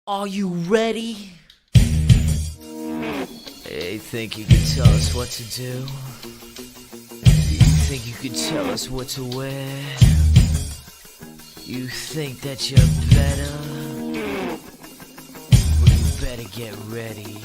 Are you ready? Hey, think you can tell us what to do? You think you can tell us what to wear? You think that you're better? Well, you better get ready.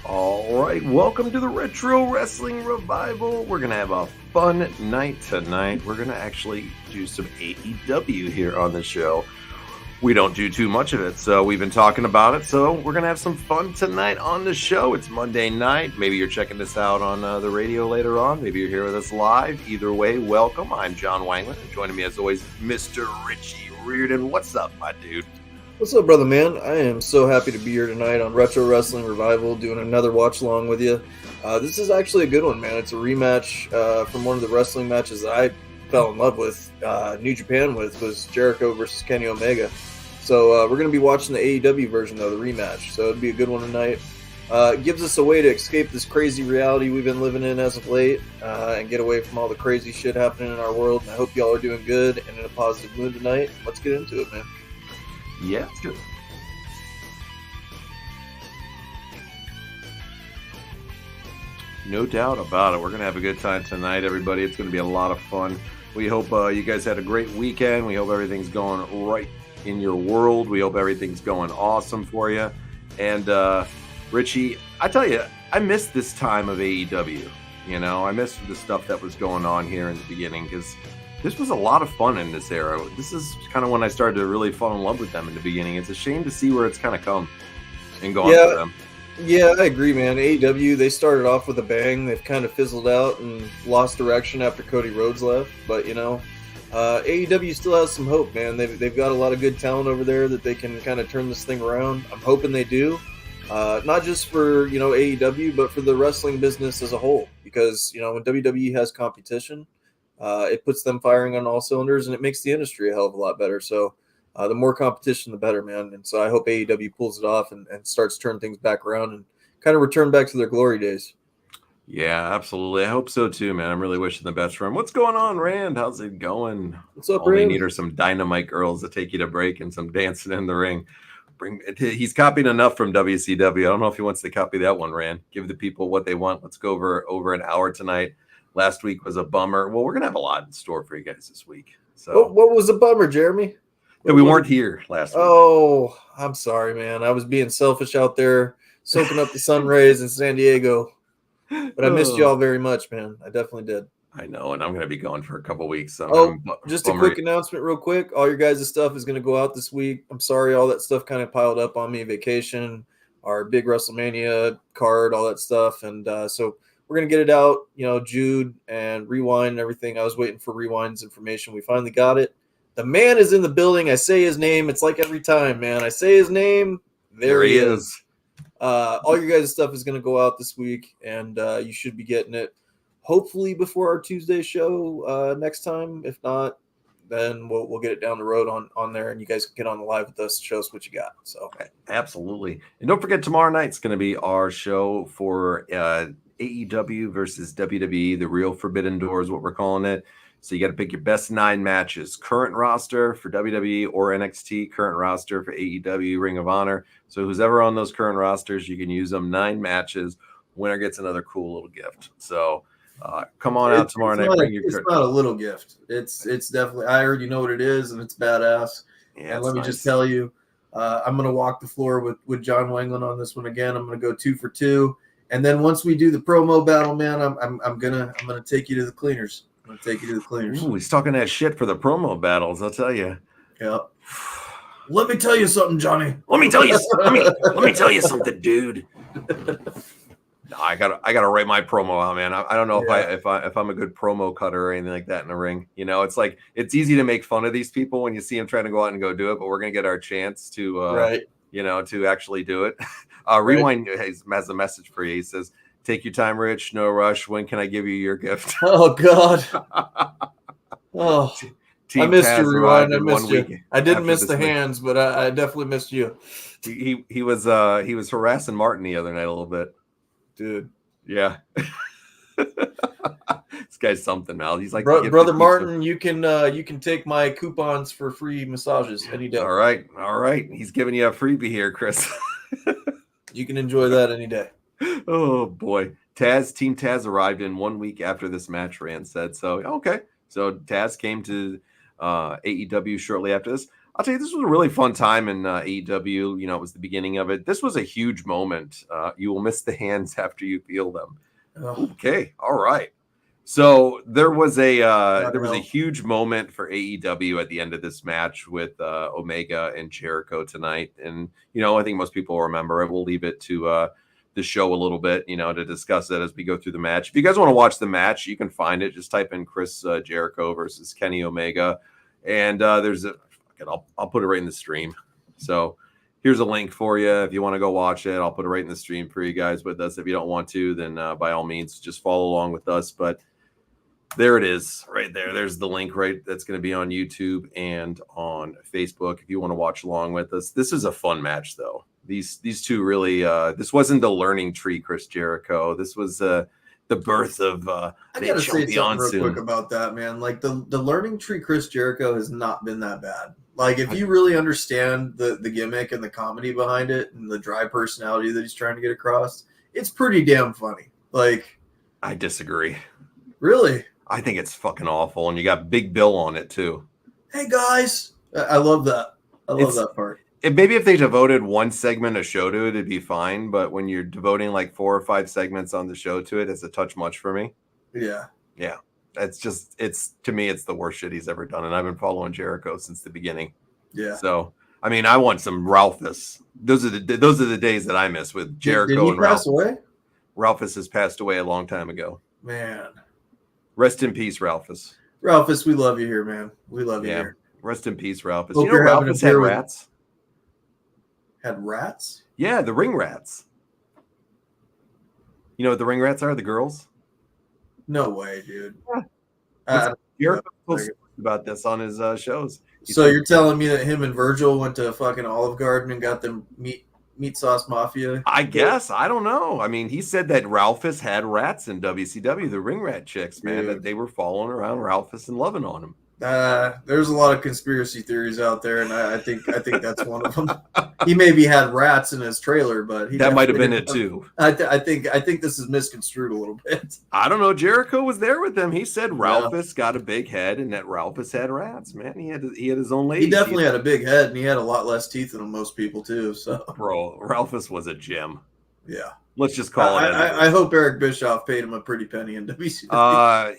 All right, welcome to the Retro Wrestling Revival. We're going to have a fun night tonight. We're going to actually do some AEW here on the show. We don't do too much of it, so we've been talking about it. So we're going to have some fun tonight on the show. It's Monday night. Maybe you're checking this out on the radio later on. Maybe you're here with us live. Either way, welcome. I'm John Wangland. And joining me as always, Mr. Richie Reardon. What's up, my dude? What's up, brother, man? I am so happy to be here tonight on Retro Wrestling Revival, doing another watch-along with you. This is actually a good one, man. It's a rematch from one of the wrestling matches that I fell in love with, New Japan with, was Jericho versus Kenny Omega. So we're going to be watching the AEW version, though, the rematch. So it'll be a good one tonight. It gives us a way to escape this crazy reality we've been living in as of late and get away from all the crazy shit happening in our world. And I hope y'all are doing good and in a positive mood tonight. Let's get into it, man. Yeah, it's good. No doubt about it. We're going to have a good time tonight, everybody. It's going to be a lot of fun. We hope you guys had a great weekend. We hope everything's going right in your world. We hope everything's going awesome for you. And Richie, I tell you, I missed this time of AEW. You know, I missed the stuff that was going on here in the beginning because this was a lot of fun in this era. This is kind of when I started to really fall in love with them in the beginning. It's a shame to see where it's kind of come and gone for them. Yeah, I agree, man. AEW, they started off with a bang. They've kind of fizzled out and lost direction after Cody Rhodes left. But, you know, AEW still has some hope, man. They've got a lot of good talent over there that they can kind of turn this thing around. I'm hoping they do. Not just for, you know, AEW, but for the wrestling business as a whole. Because, you know, when WWE has competition, it puts them firing on all cylinders, and it makes the industry a hell of a lot better. So the more competition, the better, man. And so I hope AEW pulls it off and starts turning things back around and kind of return back to their glory days. Yeah, absolutely. I hope so too, man. I'm really wishing the best for him. What's going on, Rand? How's it going? What's up, All Rand? they need are some dynamite girls to take you to break and some dancing in the ring. He's copied enough from WCW. I don't know if he wants to copy that one, Rand. Give the people what they want. Let's go over an hour tonight. Last week was a bummer. Well, we're going to have a lot in store for you guys this week. So what was a bummer, Jeremy? That we weren't here last week. Oh, I'm sorry, man. I was being selfish out there, soaking up the sun rays in San Diego. But I missed you all very much, man. I definitely did. I know, and I'm going to be gone for a couple weeks. So just a quick announcement real quick. All your guys' stuff is going to go out this week. I'm sorry all that stuff kind of piled up on me. Vacation, our big WrestleMania card, all that stuff. And so we're going to get it out, Jude and Rewind and everything. I was waiting for Rewind's information. We finally got it. The man is in the building. I say his name. It's like every time, man. I say his name. There he is. All your guys' stuff is going to go out this week, and you should be getting it hopefully before our Tuesday show next time. If not, then we'll get it down the road on there, and you guys can get on the live with us, show us what you got. So absolutely. And don't forget, tomorrow night's going to be our show for AEW versus WWE, the Real Forbidden Door is what we're calling it. So you got to pick your best 9 matches. Current roster for WWE or NXT, current roster for AEW, Ring of Honor. So who's ever on those current rosters, you can use them. 9 matches. Winner gets another cool little gift. So come on out tomorrow night. It's not a little gift. It's definitely, I already know what it is, and it's badass. Yeah, and let me just tell you, I'm going to walk the floor with John Wangland on this one again. I'm going to go 2 for 2. And then once we do the promo battle, man, I'm gonna take you to the cleaners. I'm gonna take you to the cleaners. Ooh, he's talking that shit for the promo battles, I'll tell you. Yeah. Let me tell you something, Johnny. Let me tell you something, dude. No, I gotta write my promo out, man. I don't know if I'm a good promo cutter or anything like that in the ring. It's like it's easy to make fun of these people when you see them trying to go out and go do it, but we're gonna get our chance to to actually do it. Rewind has a message for you. He says, "Take your time, Rich. No rush. When can I give you your gift?" Oh God. Oh, I missed you, Rewind. I missed you. I didn't miss the hands, but I definitely missed you. He was harassing Martin the other night a little bit, dude. Yeah. This guy's something, Mal. He's like brother Martin. You can take my coupons for free massages any day. All right. He's giving you a freebie here, Chris. You can enjoy that any day. Oh boy. Team Taz arrived in 1 week after this match, Rand said. So okay. So Taz came to AEW shortly after this. I'll tell you, this was a really fun time in AEW. It was the beginning of it. This was a huge moment. You will miss the hands after you feel them. Okay. All right. So there was a huge moment for AEW at the end of this match with Omega and Jericho tonight. And, I think most people will remember it. We'll leave it to the show a little bit, to discuss it as we go through the match. If you guys want to watch the match, you can find it. Just type in Chris Jericho versus Kenny Omega. And I'll put it right in the stream. So here's a link for you. If you want to go watch it, I'll put it right in the stream for you guys with us. If you don't want to, then by all means, just follow along with us. But there it is right there. There's the link right. That's going to be on YouTube and on Facebook if you want to watch along with us. This is a fun match, though. These two really, this wasn't the learning tree, Chris Jericho. This was the birth of I gotta say something real quick about that, man. Like the learning tree Chris Jericho has not been that bad. Like if you really understand the gimmick and the comedy behind it and the dry personality that he's trying to get across, it's pretty damn funny. Like I disagree. Really? I think it's fucking awful, and you got Big Bill on it too. Hey guys, I love that. I love that part. Maybe if they devoted one segment of show to it, it'd be fine. But when you're devoting like 4 or 5 segments on the show to it, it's a touch much for me. Yeah. To me, it's the worst shit he's ever done. And I've been following Jericho since the beginning. Yeah. So, I mean, I want some Ralphus. Those are the days that I miss with Jericho. Did he pass away? Ralphus has passed away a long time ago. Man. Rest in peace, Ralphus. Ralphus, we love you here, man. We love you here. Rest in peace, Ralphus. Hope Ralphus had rats. Had rats? Yeah, the ring rats. You know what the ring rats are? The girls? No way, dude. Jericho posted about this on his shows. You're telling me that him and Virgil went to fucking Olive Garden and got them meat sauce mafia? I guess. I don't know. I mean, he said that Ralphus had rats in WCW, the ring rat chicks, man, that they were following around Ralphus and loving on him. There's a lot of conspiracy theories out there, and I think that's one of them. He maybe had rats in his trailer, but that might have been it too. I think this is misconstrued a little bit. I don't know. Jericho was there with them. He said Ralphus got a big head, and that Ralphus had rats. Man, he had his own lady. He definitely had a big head, and he had a lot less teeth than most people too. So, bro, Ralphus was a gem. Yeah. Let's just call it. I hope Eric Bischoff paid him a pretty penny in WCW.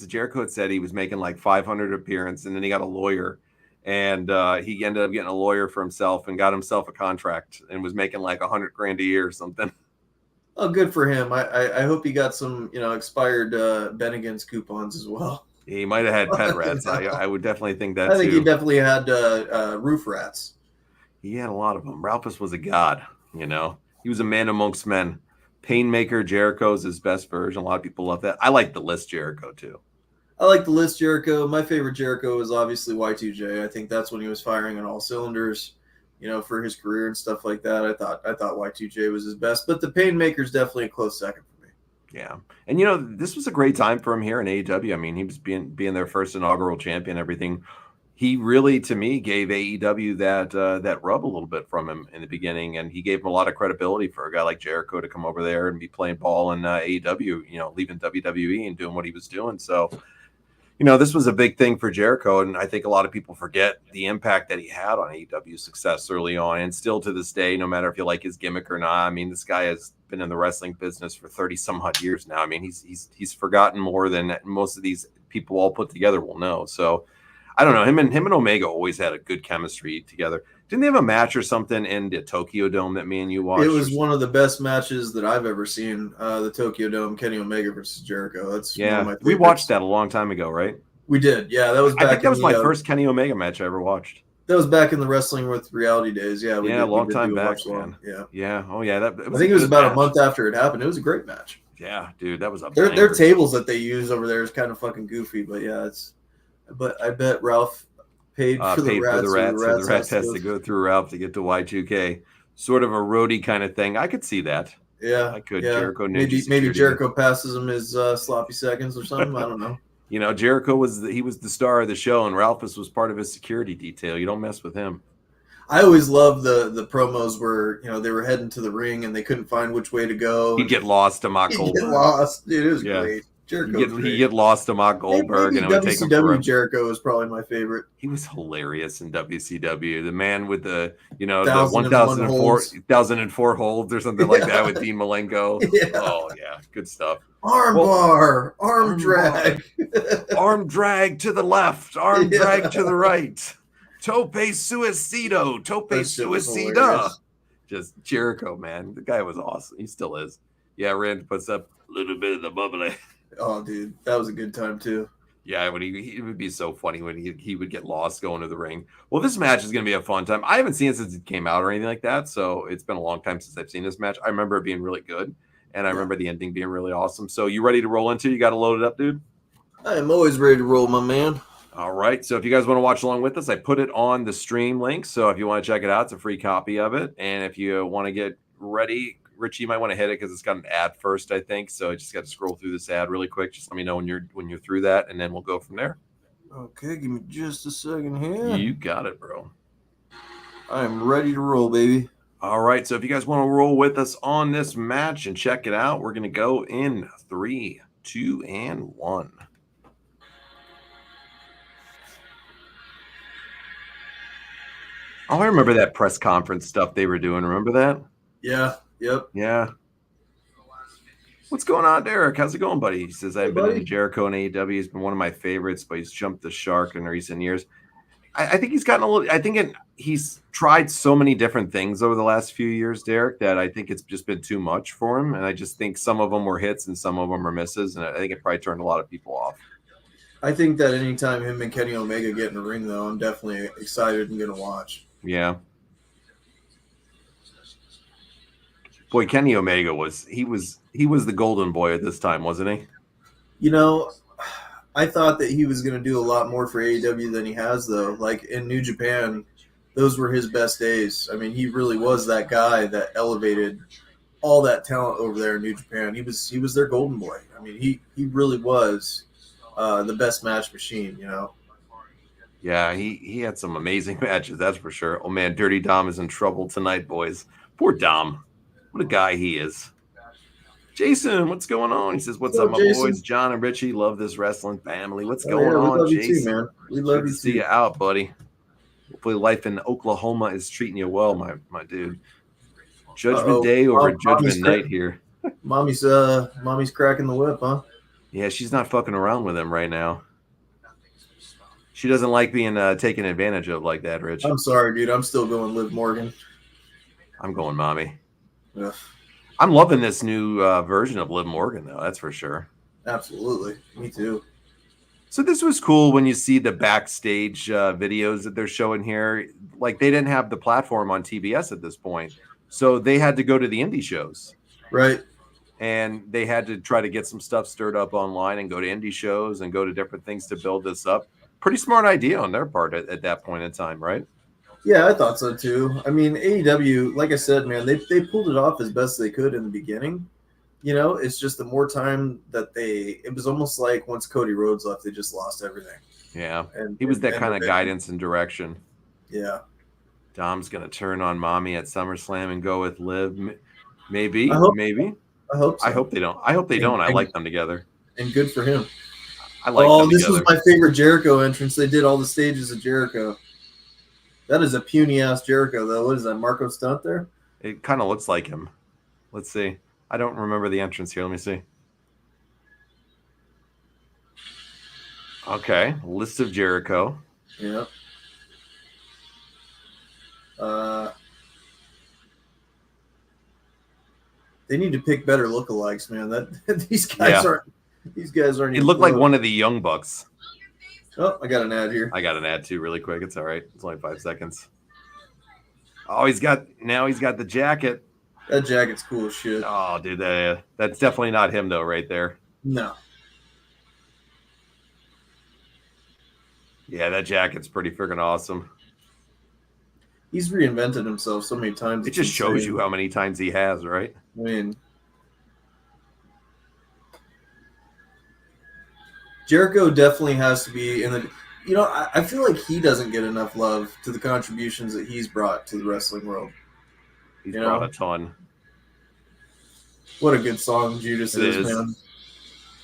Jericho had said he was making like 500 appearances, and then he got a lawyer, and he ended up getting a lawyer for himself and got himself a contract and was making like $100,000 a year or something. Oh, good for him. I hope he got some, expired Bennigan's coupons as well. He might have had pet rats. I would definitely think that I think too. he definitely had roof rats. He had a lot of them. Ralphus was a god, He was a man amongst men. Painmaker Jericho's his best version. A lot of people love that. I like the list Jericho too. I like the list Jericho. My favorite Jericho is obviously Y2J. I think that's when he was firing on all cylinders, for his career and stuff like that. I thought Y2J was his best, but the Painmaker's definitely a close second for me. Yeah, and this was a great time for him here in AEW. I mean, he was being their first inaugural champion. Everything. He really, to me, gave AEW that rub a little bit from him in the beginning, and he gave him a lot of credibility for a guy like Jericho to come over there and be playing ball in AEW. Leaving WWE and doing what he was doing. So. This was a big thing for Jericho, and I think a lot of people forget the impact that he had on AEW's success early on, and still to this day, no matter if you like his gimmick or not. I mean, this guy has been in the wrestling business for 30-some odd years now. I mean, he's forgotten more than most of these people all put together will know. So, I don't know. Him and Omega always had a good chemistry together. Didn't they have a match or something in the Tokyo Dome that me and you watched? It was one of the best matches that I've ever seen. The Tokyo Dome, Kenny Omega versus Jericho. That's one of my favorites. We watched that a long time ago, right? We did. Yeah, that was back. I think that was my first Kenny Omega match I ever watched. That was back in the Wrestling with Reality days. Yeah, a long time back, man. Yeah. Yeah. Oh, yeah. I think it was about a month after it happened. It was a great match. Yeah, dude, that was a their tables that they use over there is kind of fucking goofy, but yeah, But I bet Ralph paid for the rats. The rat has to go through Ralph to get to Y2K. Sort of a roadie kind of thing. I could see that. Yeah, I could. Yeah. Jericho maybe Jericho passes him his sloppy seconds or something. I don't know. Jericho was the star of the show, and Ralphus was part of his security detail. You don't mess with him. I always loved the promos where they were heading to the ring and they couldn't find which way to go. He'd get lost to Mock Goldberg. Get lost, dude. It was great. He'd get lost to Mock Goldberg, and it would take him forever. Jericho was probably my favorite. He was hilarious in WCW. The man with the the 1004 holds or something like that with Dean Malenko. Yeah. Oh yeah, good stuff. Arm drag, arm drag to the left, arm drag to the right. Tope suicido, suicida. Just Jericho, man. The guy was awesome. He still is. Yeah, Rand puts up a little bit of the bubbly. Oh, dude, that was a good time too. Yeah, when he would be so funny when he would get lost going to the ring. Well, this match is going to be a fun time. I haven't seen it since it came out or anything like that, so it's been a long time since I've seen this match. I remember it being really good, and I remember the ending being really awesome. So you ready to roll into? You got to load it up, dude? I am always ready to roll, my man. All right, so if you guys want to watch along with us, I put it on the stream link, so if you want to check it out, it's a free copy of it, and if you want to get ready, Richie, you might want to hit it because it's got an ad first, I think. So I just got to scroll through this ad really quick. Just let me know when you're through that, and then we'll go from there. Okay, give me just a second here. You got it, bro. I am ready to roll, baby. All right, so if you guys want to roll with us on this match and check it out, we're going to go in 3, 2, and 1. Oh, I remember that press conference stuff they were doing. Remember that? Yeah. Yep. Yeah. What's going on, Derek? How's it going, buddy? He says, I've been in Jericho and AEW. He's been one of my favorites, but he's jumped the shark in recent years. I think he's gotten a little, he's tried so many different things over the last few years, Derek, that I think it's just been too much for him. And I just think some of them were hits and some of them are misses. And I think it probably turned a lot of people off. I think that anytime him and Kenny Omega get in the ring, though, I'm definitely excited and going to watch. Yeah. Boy, Kenny Omega was the golden boy at this time, wasn't he? I thought that he was going to do a lot more for AEW than he has, though. Like in New Japan, those were his best days. I mean, he really was that guy that elevated all that talent over there in New Japan. He was their golden boy. I mean, he really was the best match machine, Yeah, he had some amazing matches, that's for sure. Oh man, Dirty Dom is in trouble tonight, boys. Poor Dom. What a guy he is. Jason, what's going on? He says, what's up, my Jason? boys? John and Richie, love this wrestling family. What's going on, we love Jason? You too, man. We love Good you to see too. you out, buddy. Hopefully life in Oklahoma is treating you well, my dude. Judgment Day over Judgment Night here. Mommy's cracking the whip, huh? Yeah, she's not fucking around with him right now. She doesn't like being taken advantage of like that, Rich. I'm sorry, dude. I'm still going Liv Morgan. I'm going mommy. Ugh, I'm loving this new version of Liv Morgan, though. That's for sure. absolutely. Me too. So this was cool when you see the backstage videos that they're showing here. Like they didn't have the platform on TBS at this point, so they had to go to the indie shows. Right. And they had to try to get some stuff stirred up online and go to indie shows and go to different things to build this up. Pretty smart idea on their part at that point in time, right? Yeah, I thought so too. I mean, AEW, like I said, man, they pulled it off as best they could in the beginning. You know, it's just the more time that it was almost like once Cody Rhodes left, they just lost everything. Yeah. And He was that and kind of the- guidance and direction. Yeah. Dom's going to turn on mommy at SummerSlam and go with Liv. Maybe. I hope so. I hope they don't. I hope they don't. I like them together. And good for him. I like them this together. was my favorite Jericho entrance. They did all the stages of Jericho. That is a puny ass Jericho, though. What is that, Marco Stunt there? It kind of looks like him. Let's see. I don't remember the entrance here. Let me see. Okay. List of Jericho. Yeah. They need to pick better lookalikes, man. These guys aren't. These guys aren't. It looked like one of the Young Bucks. Oh, I got an ad here. I got an ad too, really quick. It's all right. It's only 5 seconds. Oh, he's got the jacket. That jacket's cool as shit. Oh, dude, that's definitely not him though, right there. No. Yeah, that jacket's pretty freaking awesome. He's reinvented himself so many times. It just shows you how many times he has, right? I mean, Jericho definitely has to be in the. You know, I feel like he doesn't get enough love to the contributions that he's brought to the wrestling world. He's brought a ton. What a good song Judas is, man.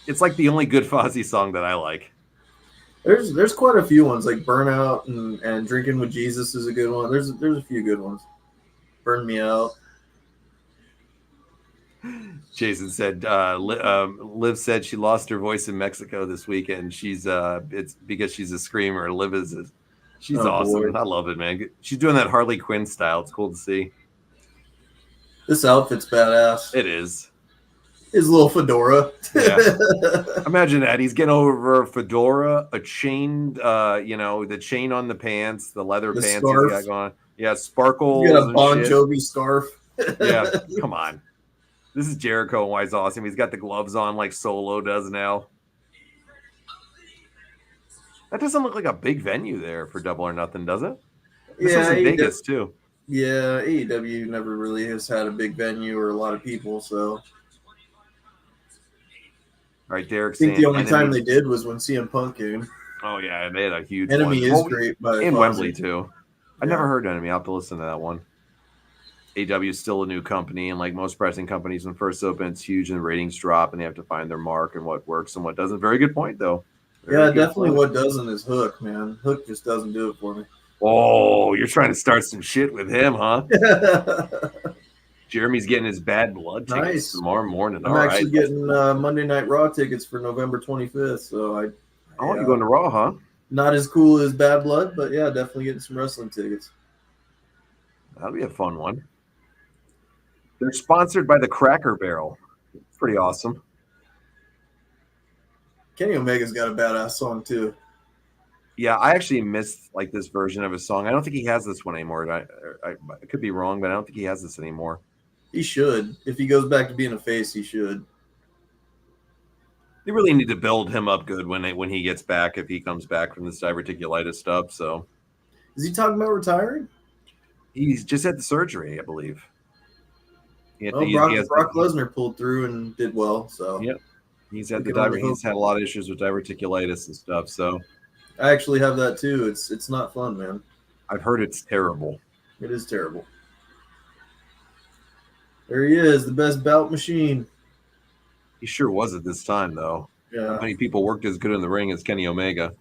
It's like the only good Fozzy song that I like. There's quite a few ones, like Burnout and Drinking with Jesus is a good one. There's a few good ones. Burn Me Out. Jason said, Liv said she lost her voice in Mexico this weekend. It's because she's a screamer. Liv she's awesome. Boy. I love it, man. She's doing that Harley Quinn style. It's cool to see. This outfit's badass. It is. His little fedora. Yeah. Imagine that. He's getting over a fedora, a chain, the chain on the pants, the leather pants scarf. he's got going. Yeah, sparkles. You got a Bon Jovi scarf. Yeah, come on. This is Jericho and why he's awesome. He's got the gloves on like Solo does now. That doesn't look like a big venue there for Double or Nothing, does it? This was in Vegas too. Yeah, AEW never really has had a big venue or a lot of people, so. All right, Derek. I think the only time they did was when CM Punk came. Oh yeah, they had a huge Enemy one. is great, but in Wembley too. I never heard Enemy. I'll have to listen to that one. AEW is still a new company, and like most pressing companies, when first open, it's huge and the ratings drop, and they have to find their mark and what works and what doesn't. Very good point, though. Definitely point. What doesn't is Hook, man. Hook just doesn't do it for me. Oh, you're trying to start some shit with him, huh? Jeremy's getting his Bad Blood tickets tomorrow morning. I'm actually getting Monday Night Raw tickets for November 25th, so you're going to Raw, huh? Not as cool as Bad Blood, but yeah, definitely getting some wrestling tickets. That'll be a fun one. They're sponsored by the Cracker Barrel. It's pretty awesome. Kenny Omega's got a badass song too. Yeah, I actually missed like this version of his song. I don't think he has this one anymore. I could be wrong, but I don't think he has this anymore. He should. If he goes back to being a face, he should. They really need to build him up good when he gets back, if he comes back from this diverticulitis stuff. So, is he talking about retiring? He's just had the surgery, I believe. Brock Lesnar pulled through and did well. So yeah, he's had He's had a lot of issues with diverticulitis and stuff. So I actually have that too. It's not fun, man. I've heard it's terrible. It is terrible. There he is, the best bout machine. He sure was at this time, though. Yeah. How many people worked as good in the ring as Kenny Omega?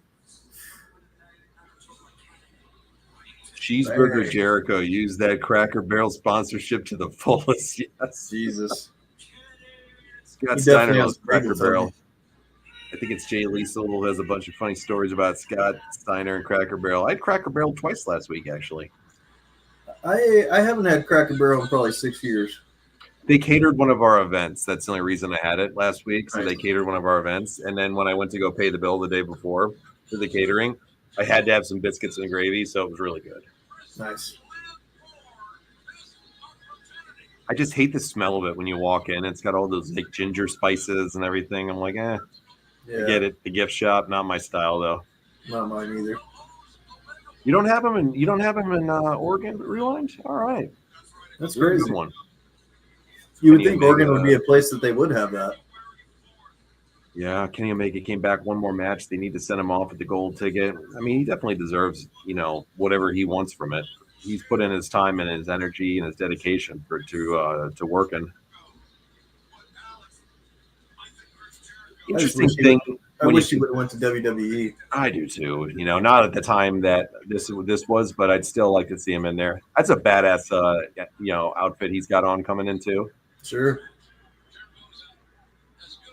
Cheeseburger Jericho used that Cracker Barrel sponsorship to the fullest. Yes. Jesus. Scott Steiner loves Cracker Barrel. think it's Jay Liesel who has a bunch of funny stories about Scott Steiner and Cracker Barrel. I had Cracker Barrel twice last week, actually. I haven't had Cracker Barrel in probably 6 years. They catered one of our events. That's the only reason I had it last week. So Nice. they catered one of our events. And then when I went to go pay the bill the day before for the catering, I had to have some biscuits and gravy, so it was really good. Nice. I just hate the smell of it when you walk in. It's got all those like ginger spices and everything. I'm like, I get it. The gift shop, not my style though. Not mine either. You don't have them in Oregon Rewind? All right. That's You're a crazy. good one. You would Kenny think Oregon Omega- would be a place that they would have that. Yeah, Kenny Omega came back one more match. They need to send him off with the gold ticket. I mean, he definitely deserves, whatever he wants from it. He's put in his time and his energy and his dedication to working. Interesting thing. I wish he would have went to WWE. I do too. Not at the time that this was, but I'd still like to see him in there. That's a badass, outfit he's got on coming in too. Sure.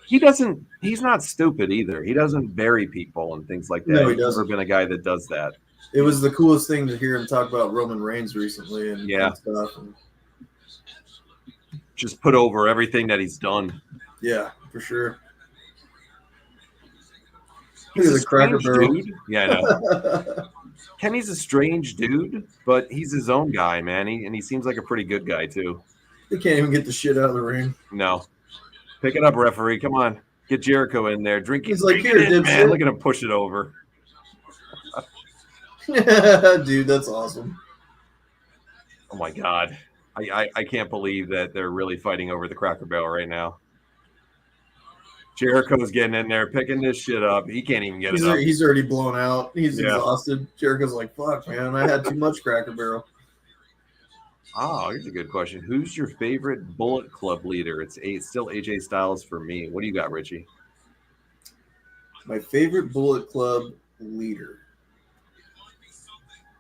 He's not stupid either. He doesn't bury people and things like that. No, he He's never doesn't. been a guy that does that. It was the coolest thing to hear him talk about Roman Reigns recently and stuff. And just put over everything that he's done. yeah, for sure. He's Look at a the Cracker strange Barrel. dude. Yeah, I know. Kenny's a strange dude, but he's his own guy, man. He seems like a pretty good guy too. They can't even get the shit out of the ring. No. Pick it up, referee. Come on. Get Jericho in there. Drink it. He's like, Drink here, it in, man. dipshit. Look at him push it over. Dude, that's awesome. Oh my God. I can't believe that they're really fighting over the Cracker Barrel right now. Jericho's getting in there, picking this shit up. He can't even get it up. He's already blown out. He's exhausted. Jericho's like, fuck, man. I had too much Cracker Barrel. Oh, here's a good question. Who's your favorite Bullet Club leader? It's still AJ Styles for me. What do you got, Richie? My favorite Bullet Club leader.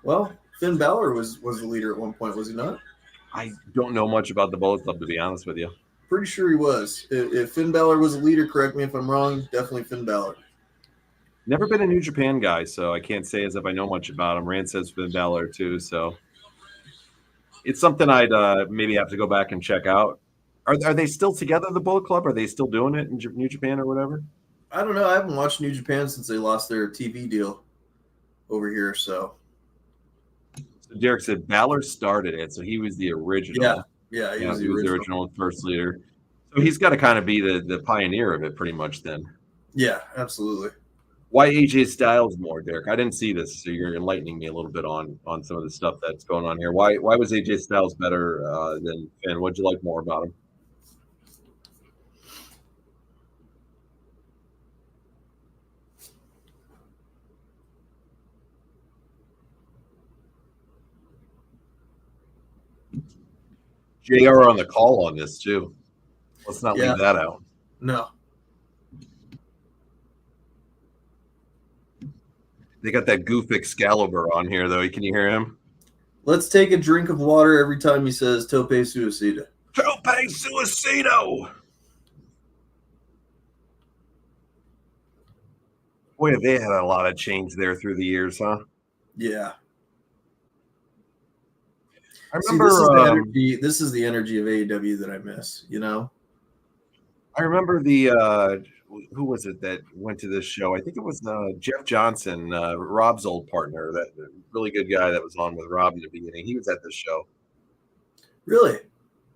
Well, Finn Balor was the leader at one point, was he not? I don't know much about the Bullet Club, to be honest with you. Pretty sure he was. If Finn Balor was a leader, correct me if I'm wrong, definitely Finn Balor. Never been a New Japan guy, so I can't say as if I know much about him. Rand says Finn Balor too, so it's something I'd maybe have to go back and check out. Are they still together, the Bullet Club? Are they still doing it in New Japan or whatever? I don't know. I haven't watched New Japan since they lost their TV deal over here, so Derek said Balor started it, so he was the original. Yeah, He was the original first leader. So he's got to kind of be the pioneer of it pretty much then. Yeah, absolutely. Why AJ Styles more, Derek? I didn't see this, so you're enlightening me a little bit on some of the stuff that's going on here. Why was AJ Styles better than Finn? What'd you like more about him? JR on the call on this too. Let's not leave that out. No. They got that goof Excalibur on here though. Can you hear him? Let's take a drink of water every time he says Tope Suicida. Tope Suicido! Boy, have they had a lot of change there through the years, huh? Yeah. I remember this is the energy of AEW that I miss, I remember the who was it that went to this show? I think it was Jeff Johnson, Rob's old partner, that really good guy that was on with Rob in the beginning. He was at this show. Really?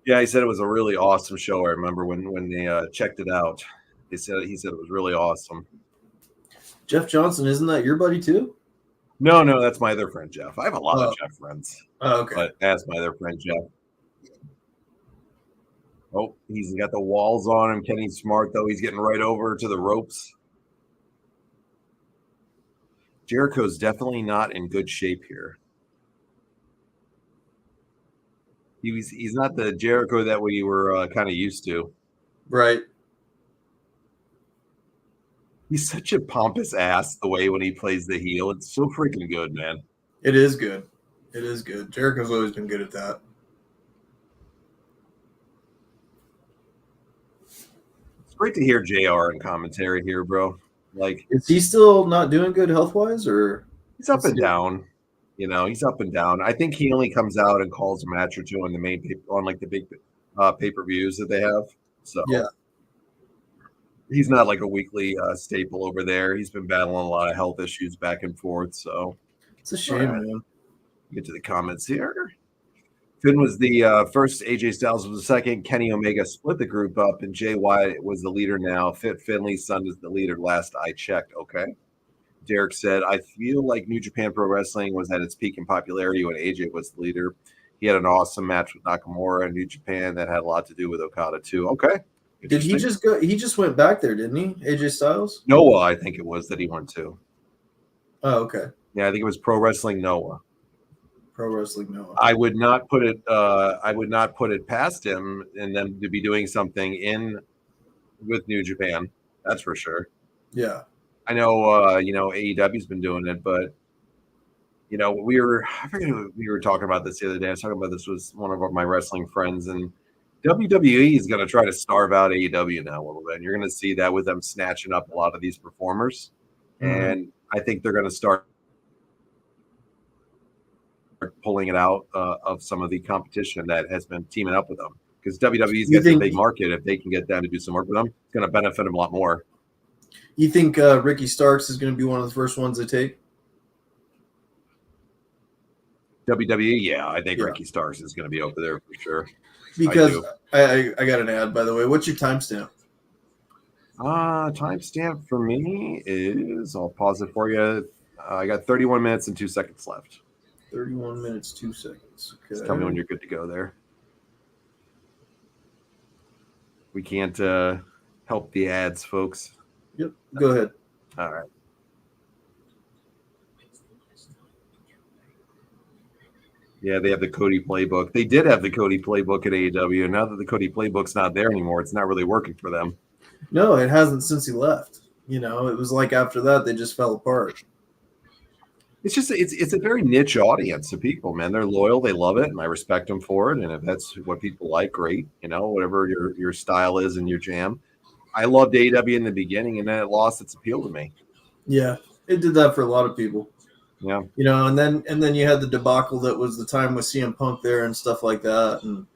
Yeah, he said it was a really awesome show. I remember when they checked it out. He said it was really awesome. Jeff Johnson, isn't that your buddy too? No, that's my other friend Jeff. I have a lot of Jeff friends. Oh, okay. But that's my other friend Jeff. Oh, he's got the walls on him. Kenny's smart, though. He's getting right over to the ropes. Jericho's definitely not in good shape here. He's not the Jericho that we were kind of used to. Right. He's such a pompous ass the way when he plays the heel. It's so freaking good, man. It is good. It is good. Jericho's always been good at that. It's great to hear JR in commentary here, bro. Like, Is he still not doing good health wise, or he's up and down. He's up and down. I think he only comes out and calls a match or two on the main on like the big pay-per-views that they have. So yeah, he's not like a weekly staple over there. He's been battling a lot of health issues back and forth. So it's a shame, man. get to the comments here. Finn was the first, AJ Styles was the second, Kenny Omega split the group up, and Jay White was the leader now. Fit Finley's son is the leader last I checked. Okay. Derek said, I feel like New Japan Pro Wrestling was at its peak in popularity when AJ was the leader. He had an awesome match with Nakamura in New Japan that had a lot to do with Okada too. Okay. Did he just go? He just went back there, didn't he? AJ Styles? Noah, I think it was that he went to. Oh, okay. Yeah, I think it was Pro Wrestling Noah. Pro Wrestling Noah. I would not put it past him and them to be doing something with New Japan. That's for sure. Yeah. I know AEW's been doing it, but I forget who we were talking about this the other day. I was talking about this with one of my wrestling friends, and WWE is going to try to starve out AEW now a little bit. And you're going to see that with them snatching up a lot of these performers. Mm-hmm. And I think they're going to start pulling it out of some of the competition that has been teaming up with them. Because WWE's got a big market. If they can get them to do some work with them, it's going to benefit them a lot more. You think Ricky Starks is going to be one of the first ones they take? WWE, yeah, I think Ricky Starks is going to be over there for sure. Because I got an ad, by the way. What's your timestamp? Timestamp for me is, I'll pause it for you. I got 31 minutes and 2 seconds left. 31 minutes, 2 seconds. Okay. Just tell me when you're good to go there. We can't help the ads, folks. Yep, go ahead. All right. Yeah, they have the Cody playbook. They did have the Cody playbook at AEW, and now that the Cody playbook's not there anymore, it's not really working for them. No, it hasn't since he left. It was like after that they just fell apart. It's just it's a very niche audience of people, man. They're loyal, they love it, and I respect them for it. And if that's what people like, great. Whatever your style is and your jam. I loved AEW in the beginning, and then it lost its appeal to me. Yeah, it did that for a lot of people. Yeah, and then you had the debacle that was the time with CM Punk there and stuff like that, and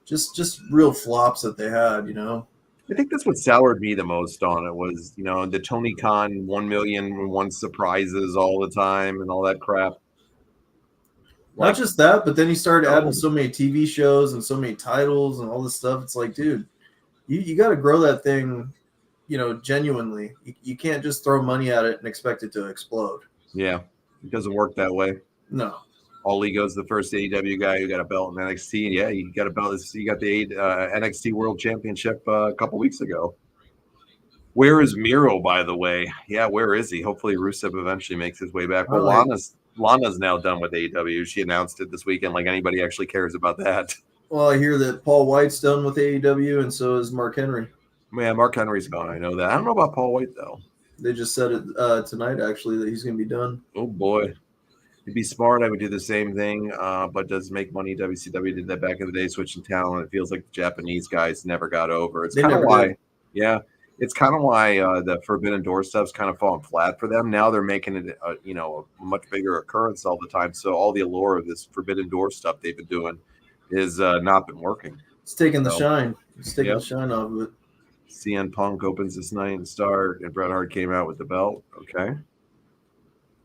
just real flops that they had. I think that's what soured me the most on it was the Tony Khan 1 million one surprises all the time and all that crap. Not just that, but then he started adding so many TV shows and so many titles and all this stuff. It's like, dude, you got to grow that thing, genuinely. You can't just throw money at it and expect it to explode. Yeah, it doesn't work that way. No. All Ego's the first AEW guy who got a belt in NXT. Yeah, you got a belt. You got the NXT World Championship a couple weeks ago. Where is Miro, by the way? Yeah, where is he? Hopefully Rusev eventually makes his way back. Well, Lana's now done with AEW. She announced it this weekend. Like anybody actually cares about that. Well, I hear that Paul White's done with AEW, and so is Mark Henry. Yeah, Mark Henry's gone. I know that. I don't know about Paul White, though. They just said it tonight, actually, that he's going to be done. Oh, boy. It'd be smart. I would do the same thing, but does make money. WCW did that back in the day, switching talent. It feels like the Japanese guys never got over. It's kind of why, it's kind of why the Forbidden Door stuff's kind of falling flat for them. Now they're making it, a much bigger occurrence all the time. So all the allure of this Forbidden Door stuff they've been doing is not been working. It's taking the shine. It's taking the shine off of it. CM Punk opens this night and start, and Bret Hart came out with the belt. Okay.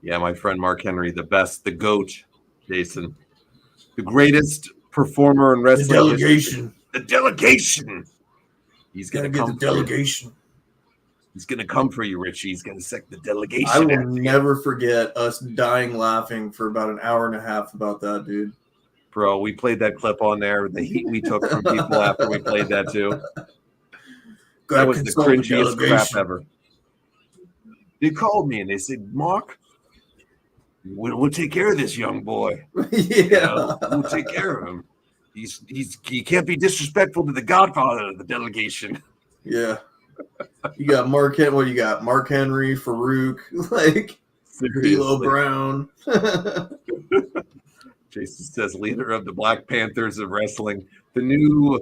Yeah, my friend Mark Henry, the best, the GOAT, Jason. The greatest performer in wrestling. The delegation. He's going to come the delegation. He's going to come for you, Richie. He's going to sec the delegation. I will never forget us dying laughing for about an hour and a half about that, dude. Bro, we played that clip on there. The heat we took from people after we played that, too. That was the cringiest crap ever. They called me and they said, Mark, we'll take care of this young boy. We'll take care of him. He can't be disrespectful to the godfather of the delegation. Yeah. You got Mark Henry. What do you got? Mark Henry, Farouk, D'Lo Brown. Jason says, leader of the Black Panthers of wrestling, the new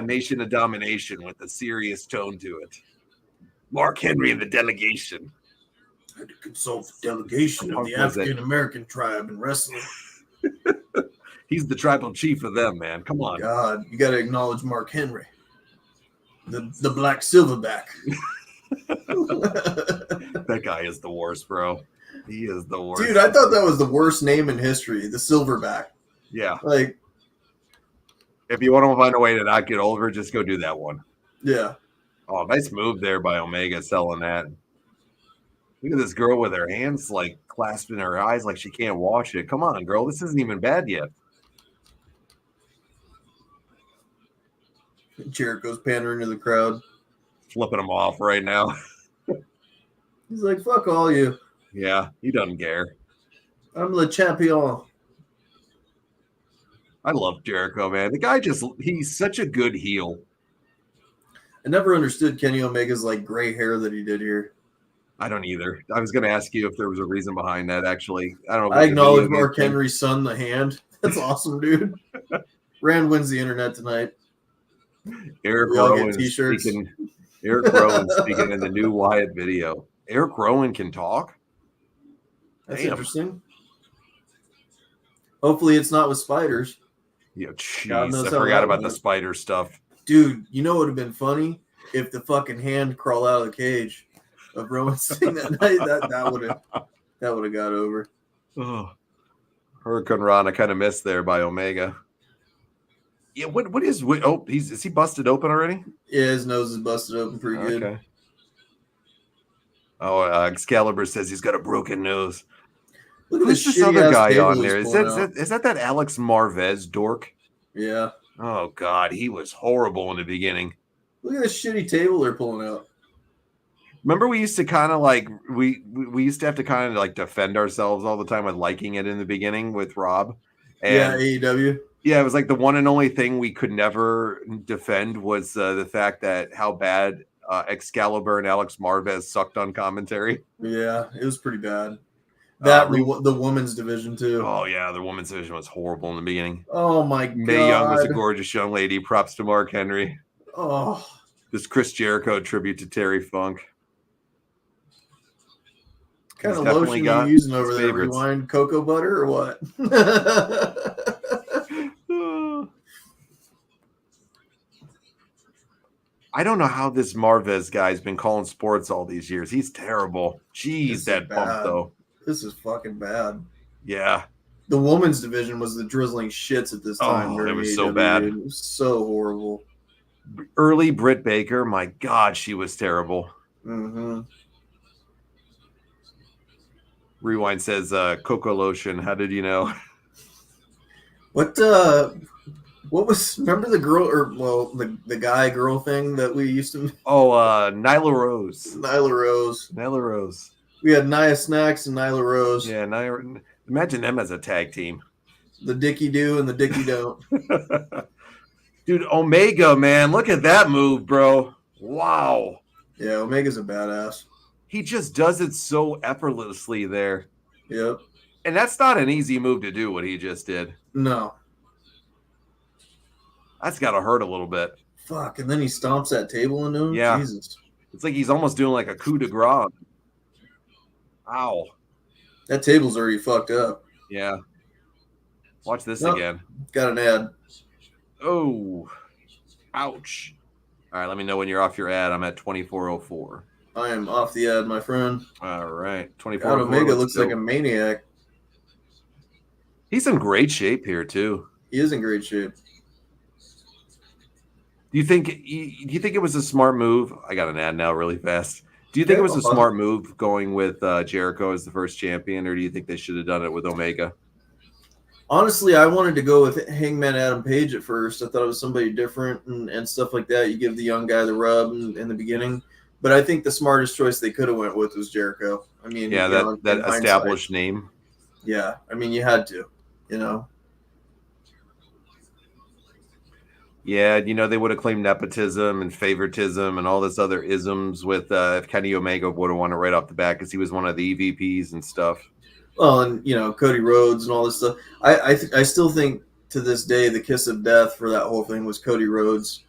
Nation of Domination with a serious tone to it. Mark Henry and the delegation. I had to consult the delegation of the African American tribe in wrestling. He's the tribal chief of them, man. Come on. God, you got to acknowledge Mark Henry, the black silverback. That guy is the worst, bro. He is the worst. Dude, I thought that was the worst name in history, the silverback. Yeah. Like, if you want to find a way to not get over, just go do that one. Yeah. Oh, nice move there by Omega selling that. Look at this girl with her hands like clasping her eyes like she can't watch it. Come on, girl. This isn't even bad yet. Jericho's pandering to the crowd. Flipping him off right now. He's like, fuck all you. Yeah, he doesn't care. I'm Le Champion. I love Jericho, man. The guy he's such a good heel. I never understood Kenny Omega's like gray hair that he did here. I don't either. I was going to ask you if there was a reason behind that, actually. I don't know. I acknowledge Mark Henry's son, the Hand. That's awesome, dude. Rand wins the internet tonight. Eric Rowan speaking in the new Wyatt video. Eric Rowan can talk? That's interesting. Hopefully it's not with spiders. Yeah, jeez. I forgot about the spider stuff. Dude, you know what would have been funny? If the fucking Hand crawled out of the cage of Rowan Singh that night. That would have got over. Oh. Hurricane Rana kind of missed there by Omega. Yeah, is he busted open already? Yeah, his nose is busted open pretty good. Okay. Oh, Excalibur says he's got a broken nose. Look at this other guy on there. Is that Alex Marvez dork? Yeah. Oh God, he was horrible in the beginning. Look at this shitty table they're pulling out. Remember, we used to kind of like we used to have to kind of like defend ourselves all the time with liking it in the beginning with Rob. And AEW. Yeah, it was like the one and only thing we could never defend was the fact that how bad Excalibur and Alex Marvez sucked on commentary. Yeah, it was pretty bad. The women's division too. Oh yeah, the women's division was horrible in the beginning. Oh my God. Mae Young was a gorgeous young lady. Props to Mark Henry. Oh. This Chris Jericho tribute to Terry Funk. What kind of lotion are you using over there? Rewind cocoa butter or what? I don't know how this Marvez guy's been calling sports all these years. He's terrible. Jeez, that bump though. This is fucking bad. Yeah. The women's division was the drizzling shits at this time. Oh, it was so bad. It was so horrible. Early Britt Baker, my God, she was terrible. Mm-hmm. Rewind says, Cocoa Lotion. How did you know? What was, remember the girl, the guy girl thing that we used to? Oh, Nyla Rose. Nyla Rose. We had Nia Snacks and Nyla Rose. Yeah, imagine them as a tag team. The Dicky Do and the Dicky Don't. Dude, Omega, man, look at that move, bro. Wow. Yeah, Omega's a badass. He just does it so effortlessly there. Yep. And that's not an easy move to do, what he just did. No. That's got to hurt a little bit. Fuck, and then he stomps that table into him? Yeah. Jesus. It's like he's almost doing like a coup de grace. Ow. That table's already fucked up. Yeah. Watch this again. Got an ad. Oh. Ouch. All right, let me know when you're off your ad. I'm at 2404. I am off the ad, my friend. All right. 2404. Omega looks like a maniac. He's in great shape here, too. He is in great shape. Do you think it was a smart move? I got an ad now really fast. Do you think it was a smart move going with Jericho as the first champion, or do you think they should have done it with Omega? Honestly, I wanted to go with Hangman Adam Page at first. I thought it was somebody different and stuff like that. You give the young guy the rub in the beginning. But I think the smartest choice they could have went with was Jericho. I mean, yeah, that established name. Yeah, I mean, you had to, you know. Yeah, they would have claimed nepotism and favoritism and all this other isms with if Kenny Omega would have won it right off the bat because he was one of the EVPs and stuff. Well, and Cody Rhodes and all this stuff. I still think to this day the kiss of death for that whole thing was Cody Rhodes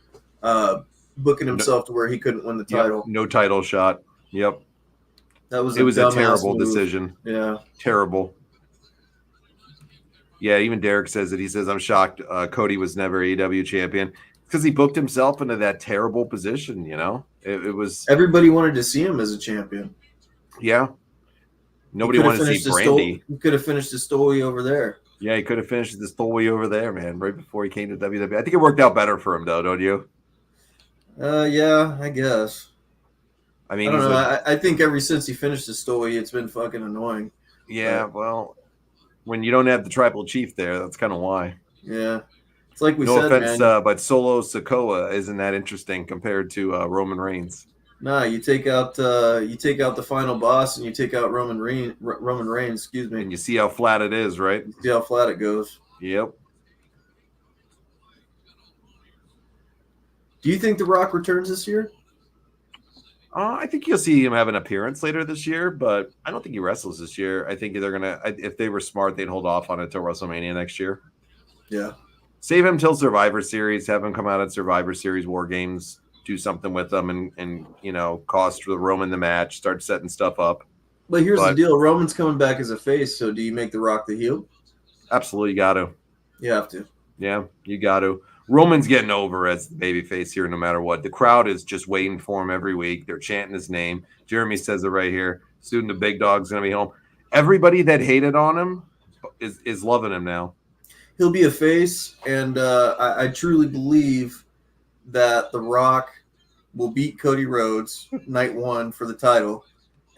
booking himself to where he couldn't win the title. Yep, no title shot. Yep. That was It was a dumbass terrible move. decision. Yeah. Terrible. Yeah, even Derek says it. He says, I'm shocked Cody was never AEW champion because he booked himself into that terrible position, you know? It was... Everybody wanted to see him as a champion. Yeah. Nobody wanted to see Brandy. He could have finished his story over there. Yeah, he could have finished the story over there, man, right before he came to WWE. I think it worked out better for him, though, don't you? Yeah, I guess. I mean, I don't know. I think ever since he finished his story, it's been fucking annoying. Yeah, well, when you don't have the tribal chief there, that's kind of why. Yeah. It's like we no said, offense, man. But Solo Sikoa isn't that interesting compared to Roman Reigns. Nah, you take out the final boss and you take out Roman Reigns, excuse me. And you see how flat it is, right? You see how flat it goes. Yep. Do you think The Rock returns this year? I think you'll see him have an appearance later this year, but I don't think he wrestles this year. I think they're gonna. If they were smart, they'd hold off on it till WrestleMania next year. Yeah. Save him till Survivor Series. Have him come out at Survivor Series War Games. Do something with them, and you know, cost Roman the match. Start setting stuff up. But here's the deal: Roman's coming back as a face. So do you make The Rock the heel? Absolutely, you got to. You have to. Yeah, you got to. Roman's getting over as the babyface here no matter what. The crowd is just waiting for him every week. They're chanting his name. Jeremy says it right here. Soon the big dog's going to be home. Everybody that hated on him is loving him now. He'll be a face, and I truly believe that The Rock will beat Cody Rhodes night one for the title,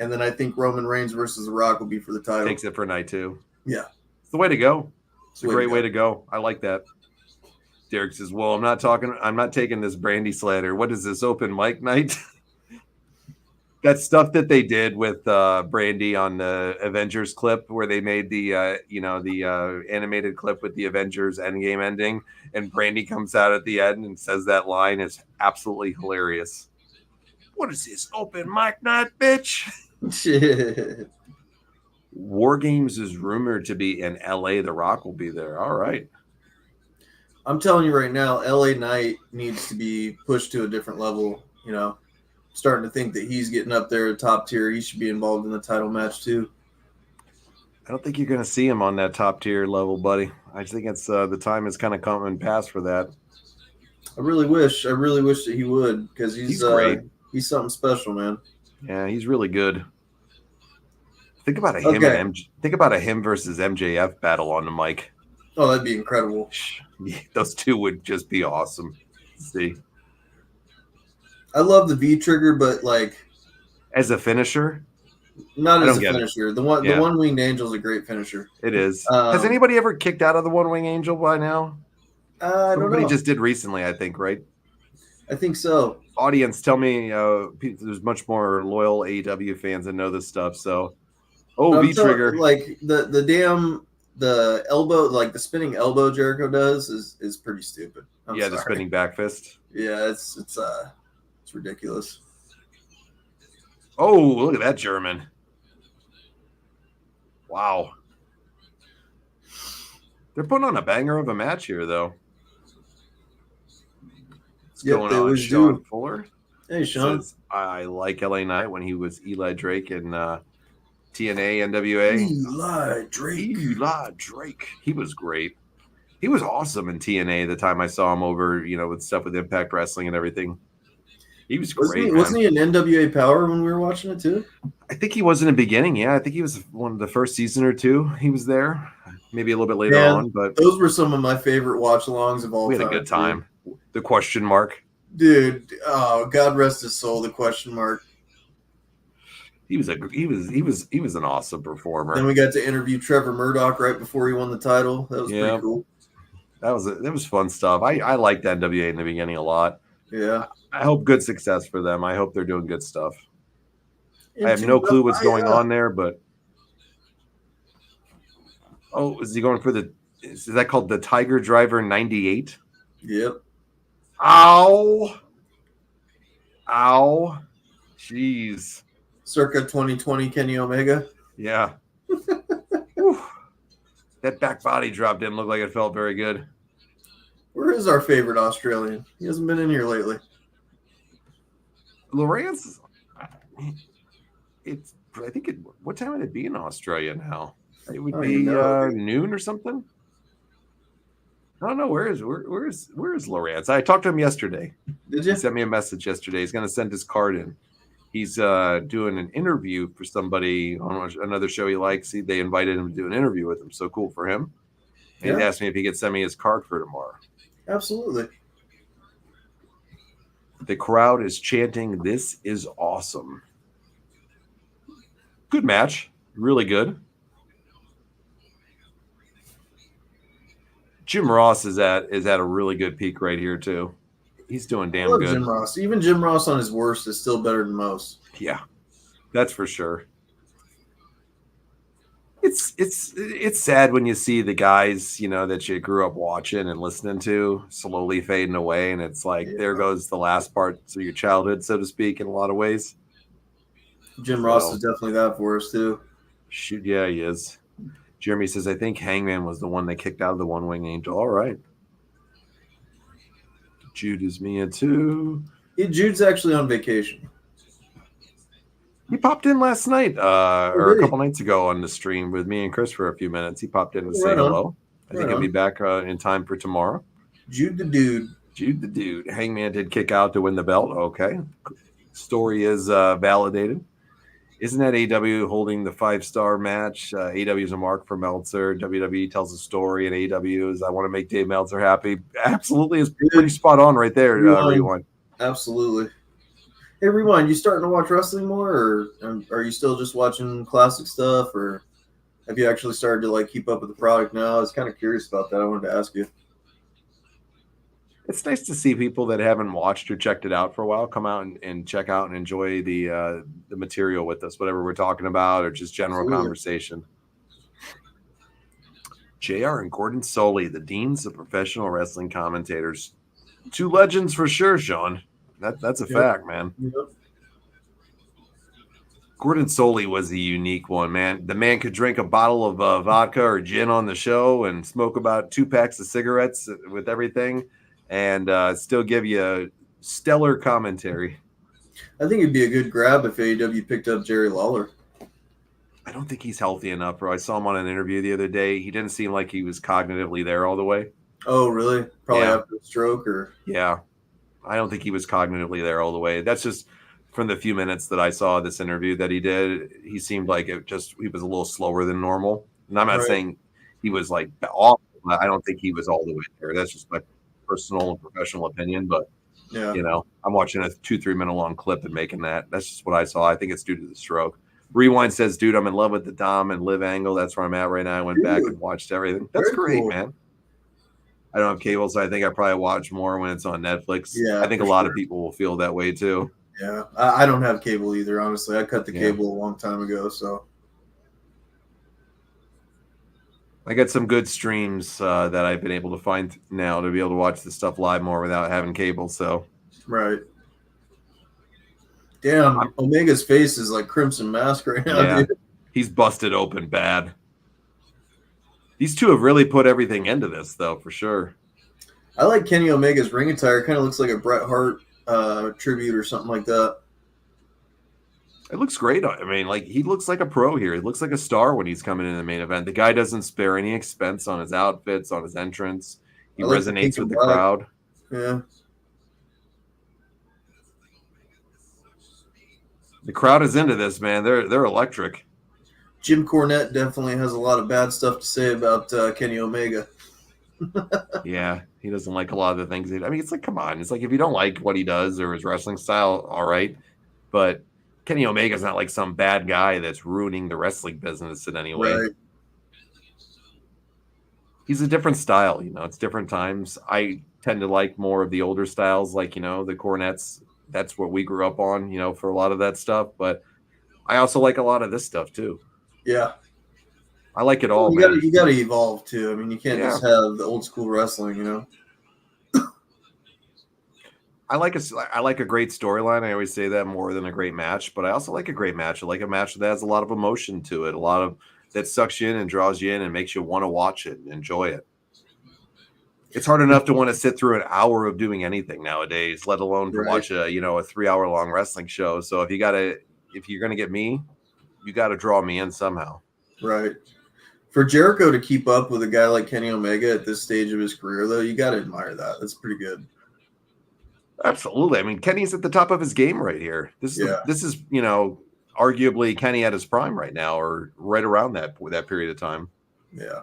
and then I think Roman Reigns versus The Rock will be for the title. Takes it for night two. Yeah. It's the way to go. It's a great way to go. I like that. Derek says, well, I'm not taking this Brandy slander. What is this, open mic night? That stuff that they did with Brandy on the Avengers clip where they made the animated clip with the Avengers Endgame ending, and Brandy comes out at the end and says that line is absolutely hilarious. What is this, open mic night, bitch? War Games is rumored to be in LA. The Rock will be there. All right. I'm telling you right now, LA Knight needs to be pushed to a different level. You know, starting to think that he's getting up there at top tier. He should be involved in the title match too. I don't think you're going to see him on that top tier level, buddy. I just think it's the time has kind of come and passed for that. I really wish that he would, because he's great. He's something special, man. Yeah, he's really good. Think about a him versus MJF battle on the mic. Oh, that'd be incredible. Yeah, those two would just be awesome. See, I love the V trigger, but like as a finisher, not as a finisher. The one winged angel is a great finisher. It is. Has anybody ever kicked out of the one wing angel by now? I don't know. Somebody just did recently, I think, right? I think so. Audience, tell me. There's much more loyal AEW fans that know this stuff. So, V trigger, like the elbow, like the spinning elbow Jericho does is pretty stupid. I'm sorry. The spinning back fist. Yeah, it's ridiculous. Oh, look at that German. Wow. They're putting on a banger of a match here, though. What's going on, Sean Fuller? Hey, Sean. Says, I like LA Knight when he was Eli Drake in TNA, NWA. Eli Drake. He was great. He was awesome in TNA the time I saw him over, with stuff with Impact Wrestling and everything. He was great. Wasn't he in NWA Power when we were watching it too? I think he was in the beginning. Yeah, I think he was one of the first season or two. He was there, maybe a little bit later on. But those were some of my favorite watch-alongs of all time. We had a good time. Dude. The question mark, dude. Oh, God rest his soul. The question mark. He was an awesome performer. Then we got to interview Trevor Murdoch right before he won the title. That was pretty cool. That was fun stuff. I liked NWA in the beginning a lot. Yeah. I hope good success for them. I hope they're doing good stuff. I have no clue what's going on there, but is he going for is that called the Tiger Driver 98? Yep. Ow. Jeez. Circa 2020 Kenny Omega. Yeah. That back body drop didn't look like it felt very good. Where is our favorite Australian? He hasn't been in here lately. Lawrence, it's. I think it. What time would it be in Australia now? It would be noon or something. I don't know. Where is Lawrence? I talked to him yesterday. Did you? He sent me a message yesterday. He's going to send his card in. He's doing an interview for somebody on another show he likes. They invited him to do an interview with him. So cool for him. And he asked me if he could send me his card for tomorrow. Absolutely. The crowd is chanting, "This is awesome." Good match. Really good. Jim Ross is at a really good peak right here too. He's doing damn good. Jim Ross. Even Jim Ross on his worst is still better than most. Yeah, that's for sure. It's sad when you see the guys, that you grew up watching and listening to slowly fading away, and it's like there goes the last parts of your childhood, so to speak, in a lot of ways. Jim Ross is definitely that for us too. Shoot, yeah, he is. Jeremy says, I think Hangman was the one that kicked out of the One Wing Angel. All right. Jude is Mia too. Jude's actually on vacation. He popped in last night, or a couple nights ago on the stream with me and Chris for a few minutes. He popped in to say hello. I think he'll be back in time for tomorrow. Jude the Dude. Jude the Dude. Hangman did kick out to win the belt. Okay. Story is validated. Isn't that AEW holding the 5-star match? AEW is a mark for Meltzer. WWE tells a story, and AEW is, I want to make Dave Meltzer happy. Absolutely. Is pretty spot on right there, Rewind. Absolutely. Hey, Rewind, you starting to watch wrestling more, or are you still just watching classic stuff, or have you actually started to keep up with the product now? I was kind of curious about that. I wanted to ask you. It's nice to see people that haven't watched or checked it out for a while come out and check out and enjoy the material with us, whatever we're talking about, or just general conversation. JR and Gordon Soley, the deans of professional wrestling commentators. Two legends for sure, Sean. That's a fact, man. Yep. Gordon Soley was a unique one, man. The man could drink a bottle of vodka or gin on the show and smoke about 2 packs of cigarettes with everything and still give you a stellar commentary. I think it'd be a good grab if AEW picked up Jerry Lawler. I don't think he's healthy enough, bro. I saw him on an interview the other day. He didn't seem like he was cognitively there all the way. Oh, really? Probably after a stroke or... Yeah. I don't think he was cognitively there all the way. That's just from the few minutes that I saw this interview that he did. He seemed like he was a little slower than normal. And I'm not saying he was awful. I don't think he was all the way there. That's just my personal and professional opinion. But, I'm watching a 2-3 minute long clip and making that. That's just what I saw. I think it's due to the stroke. Rewind says, dude, I'm in love with the Dom and Liv angle. That's where I'm at right now. I went back and watched everything. That's great, man. I don't have cable, so I think I probably watch more when it's on Netflix. Yeah, I think a lot of people will feel that way too. Yeah, I don't have cable either, honestly. I cut the cable a long time ago, so. I got some good streams that I've been able to find now to be able to watch the stuff live more without having cable, so. Right. Damn, Omega's face is like Crimson Mask right now, dude. He's busted open bad. These two have really put everything into this, though, for sure. I like Kenny Omega's ring attire. Kind of looks like a Bret Hart tribute or something like that. It looks great. I mean, he looks like a pro here. He looks like a star when he's coming in the main event. The guy doesn't spare any expense on his outfits, on his entrance. He resonates with the crowd. Yeah. The crowd is into this, man. They're electric. Jim Cornette definitely has a lot of bad stuff to say about Kenny Omega. Yeah, he doesn't like a lot of the things. It's like, come on. It's like if you don't like what he does or his wrestling style, all right. But Kenny Omega's not like some bad guy that's ruining the wrestling business in any way. Right. He's a different style, it's different times. I tend to like more of the older styles, the Cornettes. That's what we grew up on, for a lot of that stuff. But I also like a lot of this stuff too. Yeah. I like it all. You got to evolve too. I mean, you can't just have the old school wrestling, I like a great storyline. I always say that more than a great match, but I also like a great match. I like a match that has a lot of emotion to it, a lot of that sucks you in and draws you in and makes you want to watch it and enjoy it. it's hard enough to want to sit through an hour of doing anything nowadays, let alone to Right. watch a 3-hour long wrestling show. So if you're gonna get me, you got to draw me in somehow. Right. For Jericho to keep up with a guy like Kenny Omega at this stage of his career, though, you got to admire that. That's pretty good. Absolutely. I mean, Kenny's at the top of his game right here. This is arguably Kenny at his prime right now, or right around that period of time. Yeah.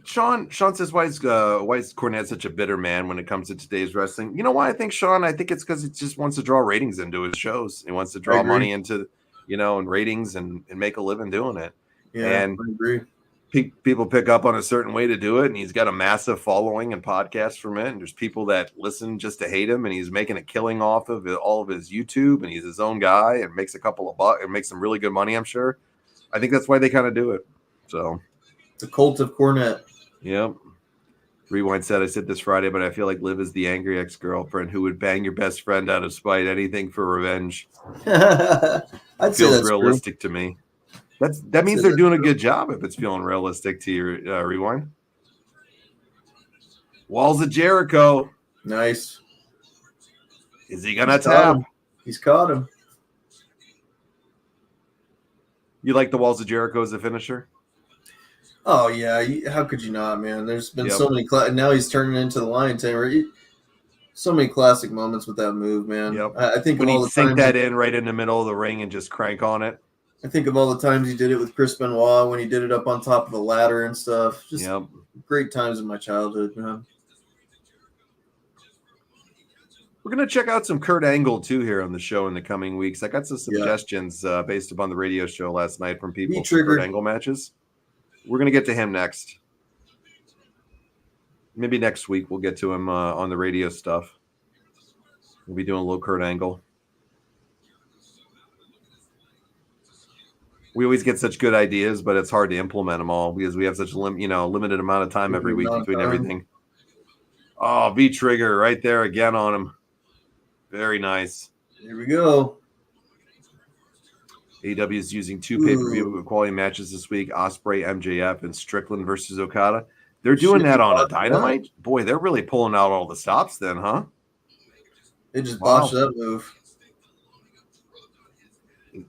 Sean says, why is Cornette such a bitter man when it comes to today's wrestling? You know why I think, Sean? I think it's because he just wants to draw ratings into his shows. He wants to draw money into, and ratings and make a living doing it. Yeah, and I agree. People pick up on a certain way to do it, and he's got a massive following and podcasts from it. And there's people that listen just to hate him, and he's making a killing off of all of his YouTube, and he's his own guy and makes a couple of bucks and makes some really good money, I'm sure. I think that's why they kind of do it. So the cult of Cornette. Yep. Rewind said, I said this Friday, but I feel like Liv is the angry ex-girlfriend who would bang your best friend out of spite, anything for revenge. I'd say feels that's realistic true. to me. That means they're doing a good job if it's feeling realistic to you, Rewind. Walls of Jericho. Nice. Is he going to tap? He's caught him. You like the Walls of Jericho as a finisher? Oh, yeah. How could you not, man? There's been so many now he's turning into the Lion Tamer. So many classic moments with that move, man. Yep. I think when of all he the sink times that in right in the middle of the ring and just crank on it. I think of all the times he did it with Chris Benoit when he did it up on top of the ladder and stuff. Just great times in my childhood, man. We're going to check out some Kurt Angle, too, here on the show in the coming weeks. I got some suggestions based upon the radio show last night from people for Kurt Angle matches. We're going to get to him next. Maybe next week we'll get to him on the radio stuff. We'll be doing a little Kurt Angle. We always get such good ideas, but it's hard to implement them all because we have such limited amount of time every week between everything. Oh, V-Trigger right there again on him. Very nice. Here we go. AEW is using 2 pay-per-view quality matches this week: Ospreay, MJF, and Strickland versus Okada. They're doing that on a Dynamite? Boy, they're really pulling out all the stops then, huh? They just botched that move.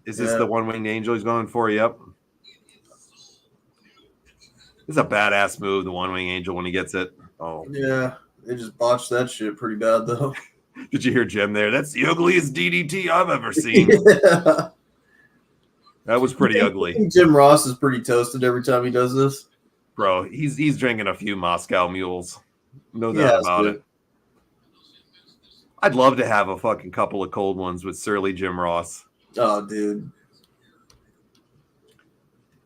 Is this the one-winged angel he's going for? Yep. This is a badass move, the one-winged angel, when he gets it. Oh. Yeah, they just botched that shit pretty bad, though. Did you hear Jim there? That's the ugliest DDT I've ever seen. Yeah. That was pretty ugly. I think Jim Ross is pretty toasted every time he does this. Bro, he's drinking a few Moscow mules. No doubt about it. I'd love to have a fucking couple of cold ones with surly Jim Ross. Oh, dude.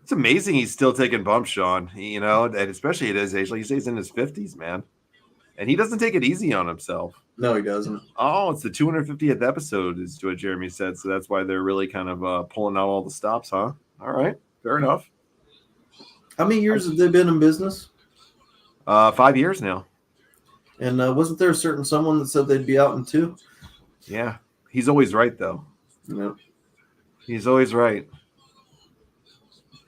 It's amazing he's still taking bumps, Sean. And especially at his age. Like, he's in his 50s, man. And he doesn't take it easy on himself. No, he doesn't. Oh, it's the 250th episode, is what Jeremy said. So that's why they're really kind of pulling out all the stops, huh? All right. Fair enough. How many years have they been in business? 5 years now. And wasn't there a certain someone that said they'd be out in 2? Yeah. He's always right, though. Yep. He's always right.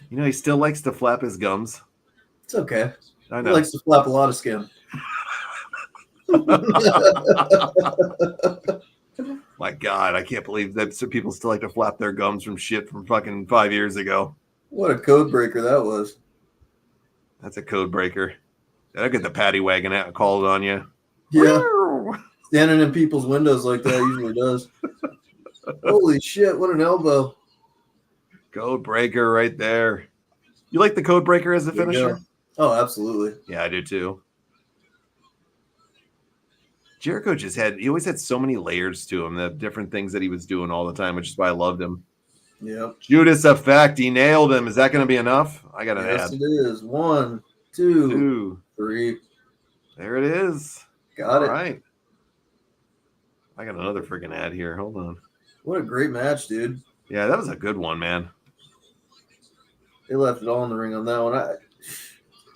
He still likes to flap his gums. It's okay. I know. He likes to flap a lot of skin. My God, I can't believe that some people still like to flap their gums from shit from fucking 5 years ago. What a code breaker that was. That's a code breaker. That'll get the paddy wagon out called on you. Yeah. Standing in people's windows like that usually does. Holy shit, what an elbow. Code breaker right there. You like the code breaker as a finisher? Oh, absolutely. Yeah, I do too. Jericho he always had so many layers to him, the different things that he was doing all the time, which is why I loved him. Yep. Judas Effect, he nailed him. Is that going to be enough? I got an ad. Yes, it is. 1, 2, 3. There it is. Got it. All right. I got another freaking ad here. Hold on. What a great match, dude. Yeah, that was a good one, man. They left it all in the ring on that one.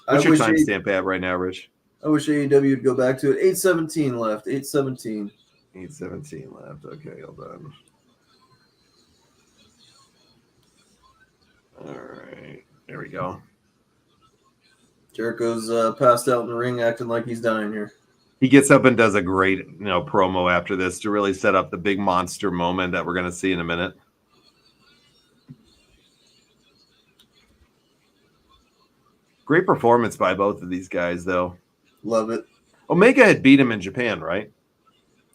What's your timestamp at right now, Rich? I wish AEW would go back to it. 8:17 left. 8:17. 8:17 left. Okay, hold on. All right. There we go. Jericho's passed out in the ring, acting like he's dying here. He gets up and does a great, promo after this to really set up the big monster moment that we're going to see in a minute. Great performance by both of these guys, though. Love it. Omega had beat him in Japan, right?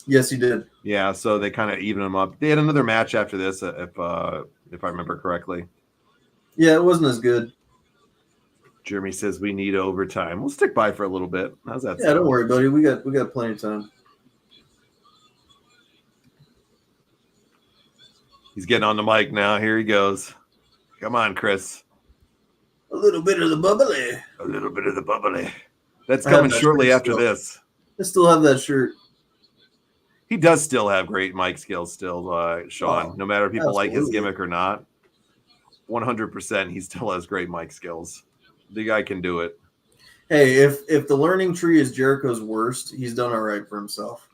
Yes, he did. Yeah, so they kind of even him up. They had another match after this, if I remember correctly. Yeah, it wasn't as good. Jeremy says we need overtime. We'll stick by for a little bit. How's that? Yeah, sound? don't worry, buddy. We got plenty of time. He's getting on the mic now. Here he goes. Come on, Chris. A little bit of the bubbly. A little bit of the bubbly. That's coming shortly after this. I still have that shirt. He does still have great mic skills still, Sean. No matter if people like his gimmick or not. 100% he still has great mic skills. The guy can do it. Hey, if the learning tree is Jericho's worst, he's done all right for himself.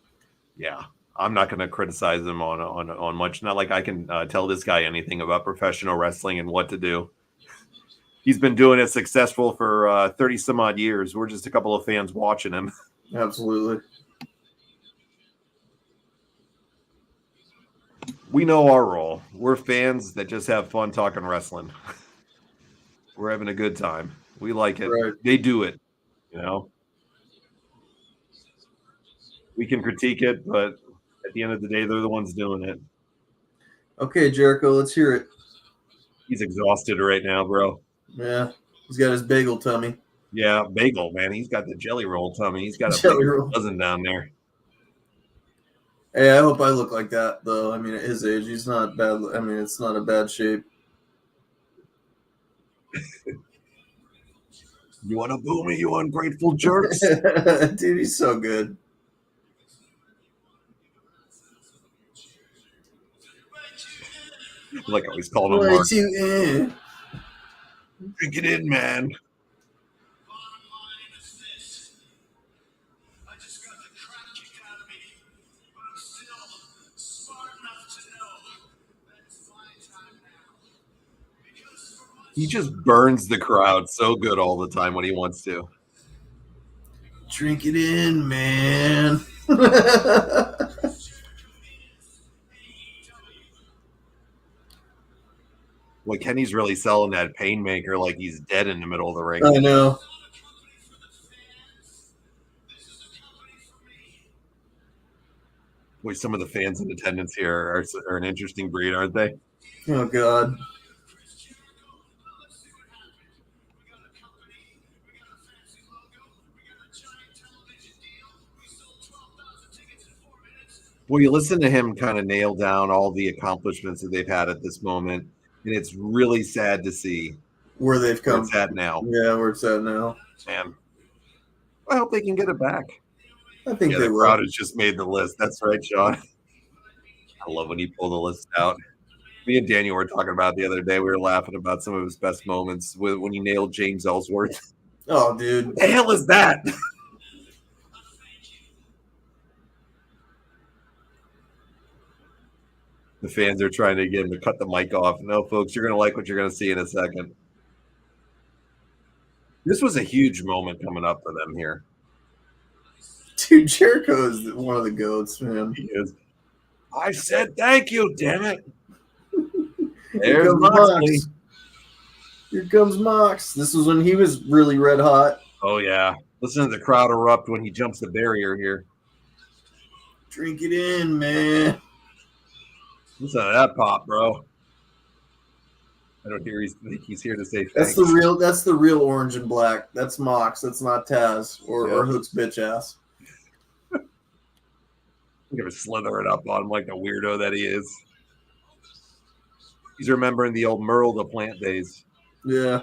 Yeah. I'm not going to criticize him on much. Not like I can tell this guy anything about professional wrestling and what to do. He's been doing it successful for 30 some odd years. We're just a couple of fans watching him. Absolutely. We know our role. We're fans that just have fun talking wrestling. We're having a good time. We like it. Right. They do it, We can critique it, but at the end of the day, they're the ones doing it. Okay, Jericho, let's hear it. He's exhausted right now, bro. Yeah, he's got his bagel tummy. Yeah, bagel, man. He's got the jelly roll tummy. He's got a Jelly big roll. dozen down there. Hey, I hope I look like that, though. I mean, at his age, he's not bad. I mean, it's not a bad shape. You want to boo me, you ungrateful jerks? Dude, he's so good. Like I always called him Mark. Drink it in, man. He just burns the crowd so good all the time when he wants to. Drink it in, man. Well, Kenny's really selling that Painmaker like he's dead in the middle of the ring. I know. Boy, some of the fans in attendance here are an interesting breed, aren't they? Oh, God. Well, you listen to him kind of nail down all the accomplishments that they've had at this moment, and it's really sad to see where they've come. Where it's at now. Yeah, where it's at now. Man, I hope they can get it back. I think they the will. crowd has just made the list. That's right, Sean. I love when you pull the list out. Me and Daniel were talking about the other day. We were laughing about some of his best moments when he nailed James Ellsworth. Oh, dude. What the hell is that? The fans are trying to get him to cut the mic off. No, folks, you're going to like what you're going to see in a second. This was a huge moment coming up for them here. Dude, Jericho is one of the GOATs, man. He is. I said thank you, damn it. Here There's comes Moxley. Mox. Here comes Mox. This was when he was really red hot. Oh, yeah. Listen to the crowd erupt when he jumps the barrier here. Drink it in, man. Listen to that pop, bro. I don't hear he's here to say thanks. That's the real orange and black. That's Mox. That's not Taz or Hook's bitch ass. I'm gonna slither it up on him like the weirdo that he is. He's remembering the old Merle the Plant days. Yeah.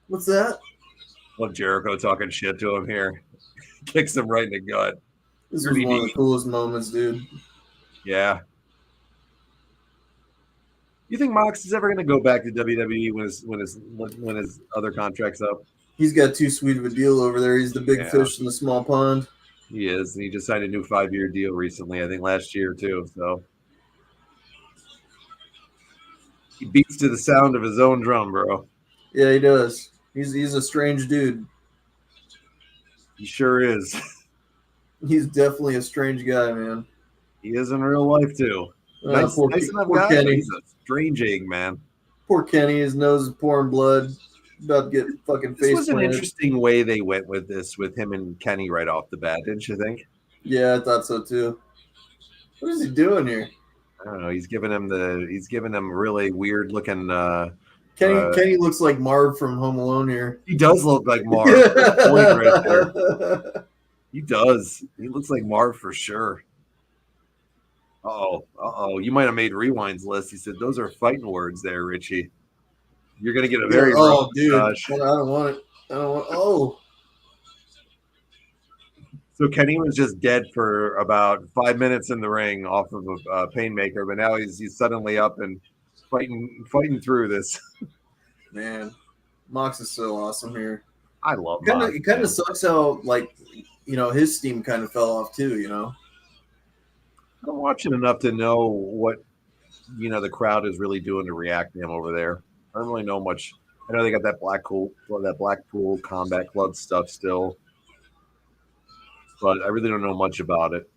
What's that? Love Jericho talking shit to him here. Kicks him right in the gut. This was one of the coolest moments, dude. Yeah. You think Mox is ever going to go back to WWE when his other contract's up? He's got too sweet of a deal over there. He's the big fish in the small pond. He is, and he just signed a new 5-year deal recently. I think last year too. So he beats to the sound of his own drum, bro. Yeah, he does. He's a strange dude. He sure is. He's definitely a strange guy, man. He is in real life too. Nice enough Poor guy, but Kenny. he's a strange egg, man. Poor Kenny. His nose is pouring blood. About to get fucking This face was an planted. interesting way they went with this, with him and Kenny right off the bat, didn't you think? Yeah, I thought so too. What is he doing here? I don't know. He's giving him really weird looking. Kenny looks like Marv from Home Alone here. He does look like Marv. Good point right there. He does. He looks like Marv for sure. Uh-oh. You might have made Rewind's list. He said, those are fighting words there, Richie. You're going to get a very dude. massage. I don't want it. So Kenny was just dead for about 5 minutes in the ring off of a Painmaker, but now he's suddenly up and fighting through this. Man, Mox is so awesome here. I love Mox. It kind of sucks how, like, his steam kind of fell off too, I'm watching enough to know what, the crowd is really doing to react to him over there. I don't really know much. I know they got that Blackpool Combat Club stuff still, but I really don't know much about it.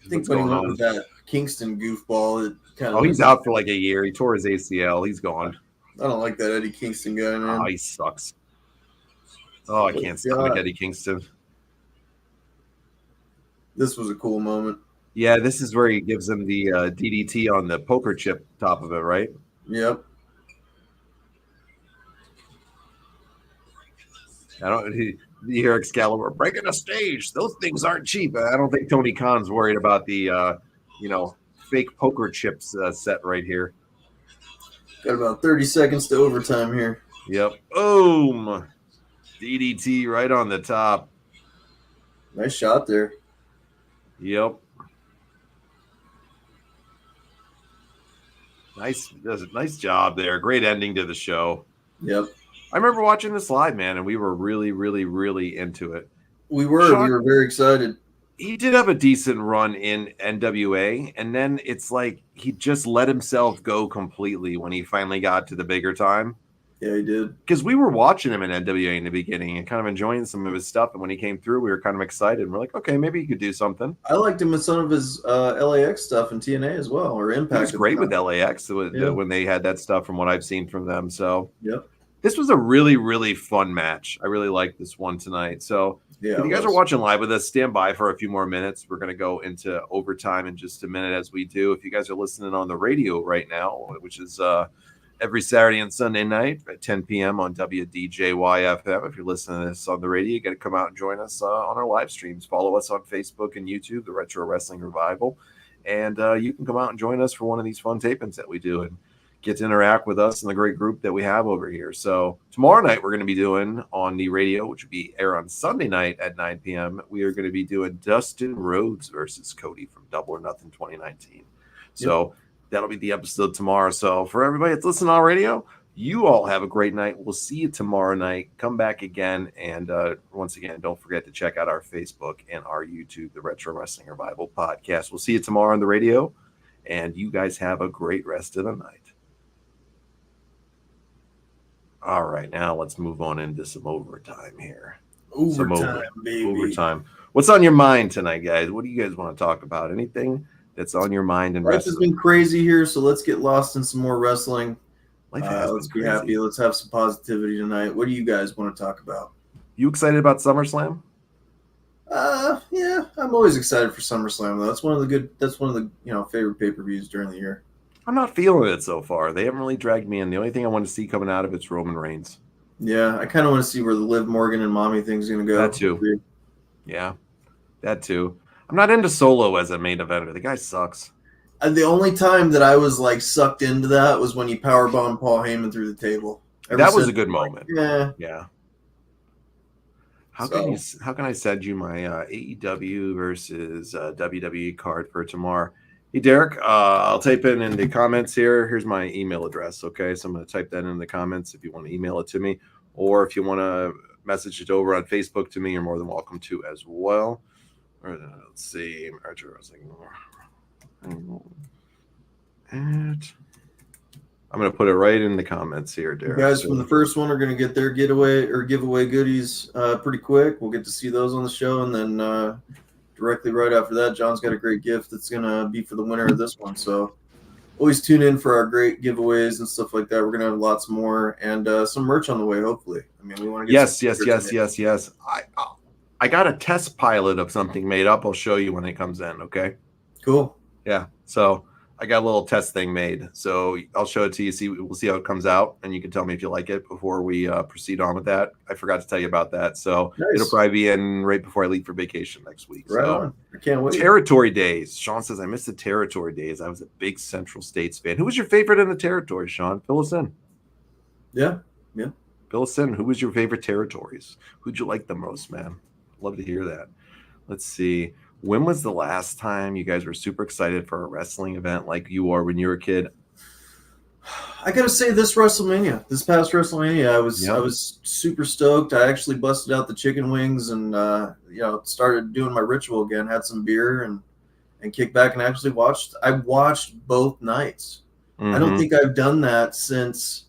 I think when he went with that Kingston goofball, it kind of. Oh, he's out for like a year. He tore his ACL. He's gone. I don't like that Eddie Kingston guy, man. Oh, he sucks. Oh, I can't stomach Eddie Kingston. This was a cool moment. Yeah, this is where he gives him the DDT on the poker chip top of it, right? Yep. You hear Excalibur breaking a stage. Those things aren't cheap. I don't think Tony Khan's worried about the, fake poker chips set right here. Got about 30 seconds to overtime here. Yep. Boom. DDT right on the top. Nice shot there. Yep. Nice job there. Great ending to the show. Yep. I remember watching this live, man, and we were really, really, really into it. We were very excited. He did have a decent run in NWA, and then it's like he just let himself go completely when he finally got to the bigger time. Yeah, he did. Because we were watching him in NWA in the beginning and kind of enjoying some of his stuff, and when he came through, we were kind of excited. We're like, okay, maybe he could do something. I liked him in some of his LAX stuff in TNA as well, or Impact. He was great with LAX when they had that stuff from what I've seen from them. So yep. This was a really, really fun match. I really liked this one tonight. So if you guys are watching live with us, stand by for a few more minutes. We're going to go into overtime in just a minute as we do. If you guys are listening on the radio right now, which is every Saturday and Sunday night at 10 p.m. on WDJY-FM. If you're listening to this on the radio, you got to come out and join us on our live streams. Follow us on Facebook and YouTube, the Retro Wrestling Revival. And you can come out and join us for one of these fun tapings that we do and get to interact with us and the great group that we have over here. So tomorrow night, we're going to be doing on the radio, which will be air on Sunday night at 9 p.m. We are going to be doing Dustin Rhodes versus Cody from Double or Nothing 2019. So that'll be the episode tomorrow. So for everybody that's listening on radio, you all have a great night. We'll see you tomorrow night. Come back again. And once again, don't forget to check out our Facebook and our YouTube, the Retro Wrestling Revival Podcast. We'll see you tomorrow on the radio. And you guys have a great rest of the night. All right, now let's move on into some overtime here. Overtime. What's on your mind tonight, guys? What do you guys want to talk about? Anything that's on your mind? And life has been crazy here, so let's get lost in some more wrestling. Let's be happy. Let's have some positivity tonight. What do you guys want to talk about? You excited about SummerSlam? Yeah, I'm always excited for SummerSlam though. That's one of the favorite pay-per-views during the year. I'm not feeling it so far. They haven't really dragged me in. The only thing I want to see coming out of it's Roman Reigns. Yeah, I kind of want to see where the Liv Morgan and Mommy thing's going to go. That too. Yeah, that too. I'm not into Solo as a main eventer. The guy sucks. The only time that I was like sucked into that was when he powerbombed Paul Heyman through the table. That was a good moment. Yeah. How can I send you my AEW versus WWE card for tomorrow? Hey, Derek, I'll type in the comments here. Here's my email address, okay? So I'm going to type that in the comments if you want to email it to me. Or if you want to message it over on Facebook to me, you're more than welcome to as well. Let's see. I'm going to put it right in the comments here, You Derek. guys from the first one are going to get their giveaway goodies pretty quick. We'll get to see those on the show, and then directly right after that, John's got a great gift that's going to be for the winner of this one. So always tune in for our great giveaways and stuff like that. We're going to have lots more and some merch on the way, hopefully. I mean, we want to get Yes. I got a test pilot of something made up. I'll show you when it comes in, okay? Cool. Yeah, so I got a little test thing made. So I'll show it to you. We'll see how it comes out, and you can tell me if you like it before we proceed on with that. I forgot to tell you about that. So It'll probably be in right before I leave for vacation next week. Right on. I can't wait. Territory days. Sean says, I missed the Territory days. I was a big Central States fan. Who was your favorite in the Territory, Sean? Fill us in. Yeah. Fill us in. Who was your favorite Territories? Who'd you like the most, man? Love to hear that. Let's see. When was the last time you guys were super excited for a wrestling event like you were when you were a kid? I gotta say, this past WrestleMania, I was super stoked. I actually busted out the chicken wings and started doing my ritual again. Had some beer and kicked back and actually watched. I watched both nights. I don't think I've done that since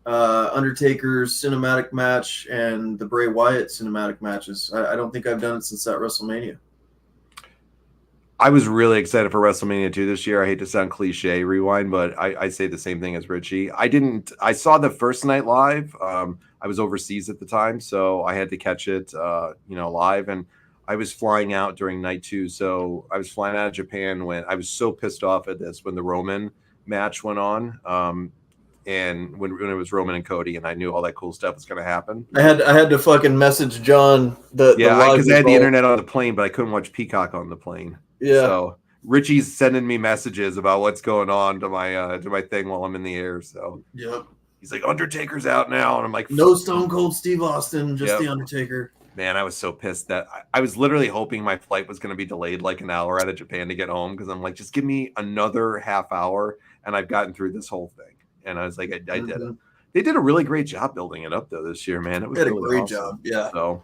Undertaker's cinematic match and the Bray Wyatt cinematic matches. I don't think I've done it since that WrestleMania. I was really excited for WrestleMania 2 this year. I hate to sound cliche, rewind, but I say the same thing as Richie. I saw the first night live. I was overseas at the time, so I had to catch it, live. And I was flying out during night 2. So I was flying out of Japan when I was so pissed off at this when the Roman match went on. And when it was Roman and Cody, and I knew all that cool stuff was going to happen. I had to fucking message John because I had the internet on the plane, but I couldn't watch Peacock on the plane. Yeah. So Richie's sending me messages about what's going on to my thing while I'm in the air. So he's like, Undertaker's out now, and I'm like, no Stone Cold Steve Austin, just the Undertaker. Man, I was so pissed that I was literally hoping my flight was going to be delayed like an hour out of Japan to get home because I'm like, just give me another half hour, and I've gotten through this whole thing. And I was like, I did it. They did a really great job building it up, though, this year, man. It was really a great awesome. job, yeah. So,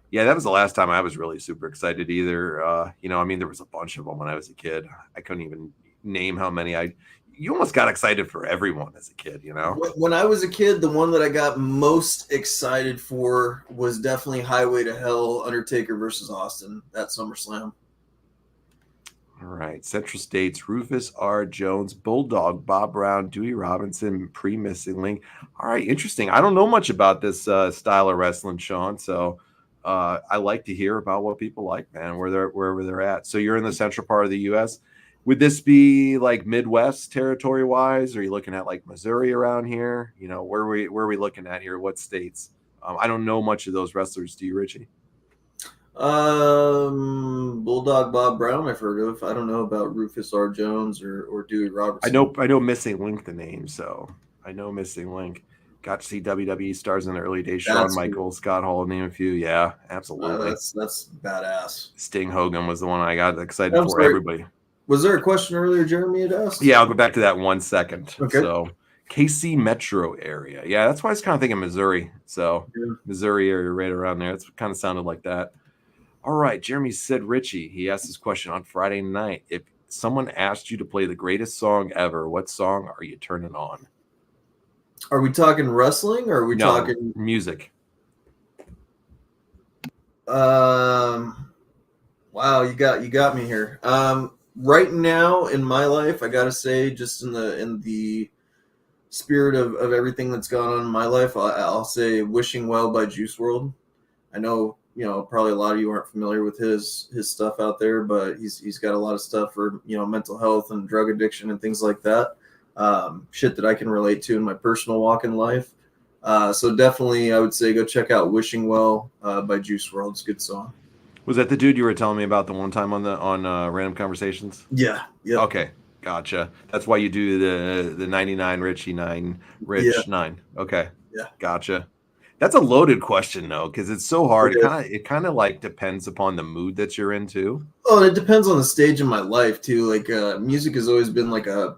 yeah, that was the last time I was really super excited either. There was a bunch of them when I was a kid. I couldn't even name how many. You almost got excited for everyone as a kid, you know? When I was a kid, the one that I got most excited for was definitely Highway to Hell, Undertaker versus Austin at SummerSlam. All right. Central States, Rufus R. Jones, Bulldog, Bob Brown, Dewey Robinson, Pre-Missing Link. All right. Interesting. I don't know much about this style of wrestling, Sean. So I like to hear about what people like, man, wherever they're at. So you're in the central part of the U.S. Would this be like Midwest territory wise? Or are you looking at like Missouri around here? You know, where are we looking at here? What states? I don't know much of those wrestlers. Do you, Richie? Bulldog Bob Brown I've heard of. I don't know about Rufus R. Jones or Dewey Robertson. I know Missing Link the name, so I know Missing Link. Got to see WWE stars in the early days. Shawn Michaels, Scott Hall, name a few. Yeah, absolutely. That's badass. Sting Hogan was the one I got excited for. Everybody. Was there a question earlier Jeremy had asked? Yeah, I'll go back to that 1 second. Okay. So KC metro area. Yeah, that's why I was kind of thinking Missouri. So Missouri area right around there. That's kind of sounded like that. All right, Jeremy said, Richie, he asked this question on Friday night. If someone asked you to play the greatest song ever, what song are you turning on? Are we talking wrestling or are we talking music? Wow, you got me here. Right now in my life, I gotta say, just in the spirit of everything that's gone on in my life, I'll say "Wishing Well" by Juice WRLD. I know, probably a lot of you aren't familiar with his stuff out there, but he's got a lot of stuff for, mental health and drug addiction and things like that. Shit that I can relate to in my personal walk in life. So definitely I would say go check out Wishing Well by Juice WRLD. It's a good song. Was that the dude you were telling me about the one time on Random Conversations? Yeah. Yeah. Okay. Gotcha. That's why you do the 99 Richie 9 Rich 9. Okay. Yeah. Gotcha. That's a loaded question though, because it's so hard. It kind of like depends upon the mood that you're in too. Oh, and it depends on the stage in my life too. Like music has always been like a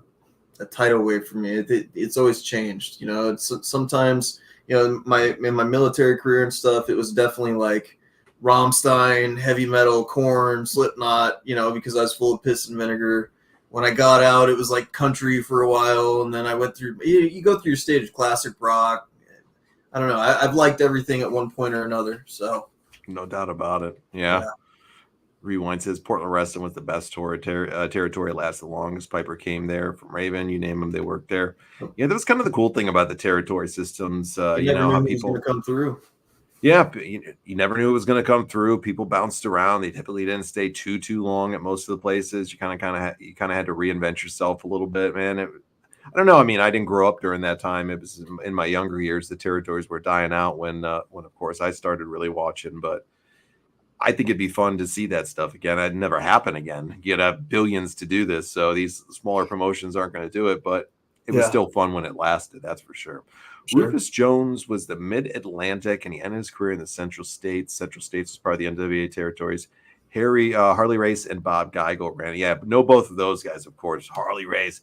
tidal wave for me. It's always changed. It's sometimes, in my military career and stuff, it was definitely like Rammstein, heavy metal, Korn, Slipknot, because I was full of piss and vinegar. when I got out, it was like country for a while, and then I went through. You go through your stage of classic rock. I don't know. I've liked everything at one point or another. So No doubt about it. Yeah. Rewind says Portland Wrestling was the best territory, lasted the longest. Piper came there from Raven. You name them, they worked there. Yeah, that was kind of the cool thing about the territory systems. you never knew how people going to come through. Yeah, you never knew it was going to come through. People bounced around. They typically didn't stay too long at most of the places. You kind of had to reinvent yourself a little bit, man. I don't know. I mean, I didn't grow up during that time. It was in my younger years. The territories were dying out when of course I started really watching. But I think it'd be fun to see that stuff again. It'd never happen again. You'd have billions to do this, so these smaller promotions aren't going to do it. But it was still fun when it lasted. That's for sure. Rufus Jones was the Mid-Atlantic, and he ended his career in the Central States. Central States was part of the NWA territories. Harley Race and Bob Geigel ran. Yeah, but know both of those guys, of course. Harley Race.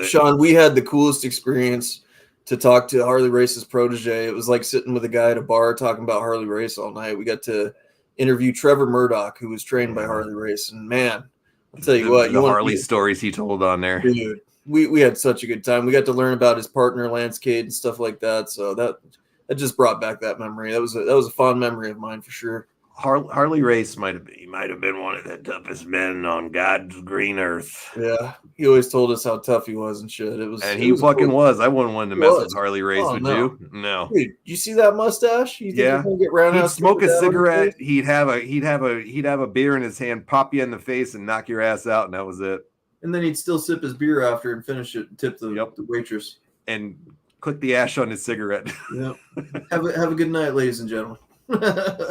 Sean, we had the coolest experience to talk to Harley Race's protege. It was like sitting with a guy at a bar talking about Harley Race all night. We got to interview Trevor Murdoch, who was trained by Harley Race. And, man, I'll tell you what. The Harley stories he told on there. Dude. We had such a good time. We got to learn about his partner Lance Cade and stuff like that. So that just brought back that memory. That was a fond memory of mine for sure. Harley Race might have been one of the toughest men on God's green earth. Yeah, he always told us how tough he was and shit. He fucking was. I wouldn't want to mess with Harley Race. Would you? No. Dude, you see that mustache? You think yeah. He'd smoke a cigarette. He'd have a beer in his hand, pop you in the face, and knock your ass out, and that was it. And then he'd still sip his beer after and finish it and tip the waitress. And click the ash on his cigarette. Yep. Have a good night, ladies and gentlemen.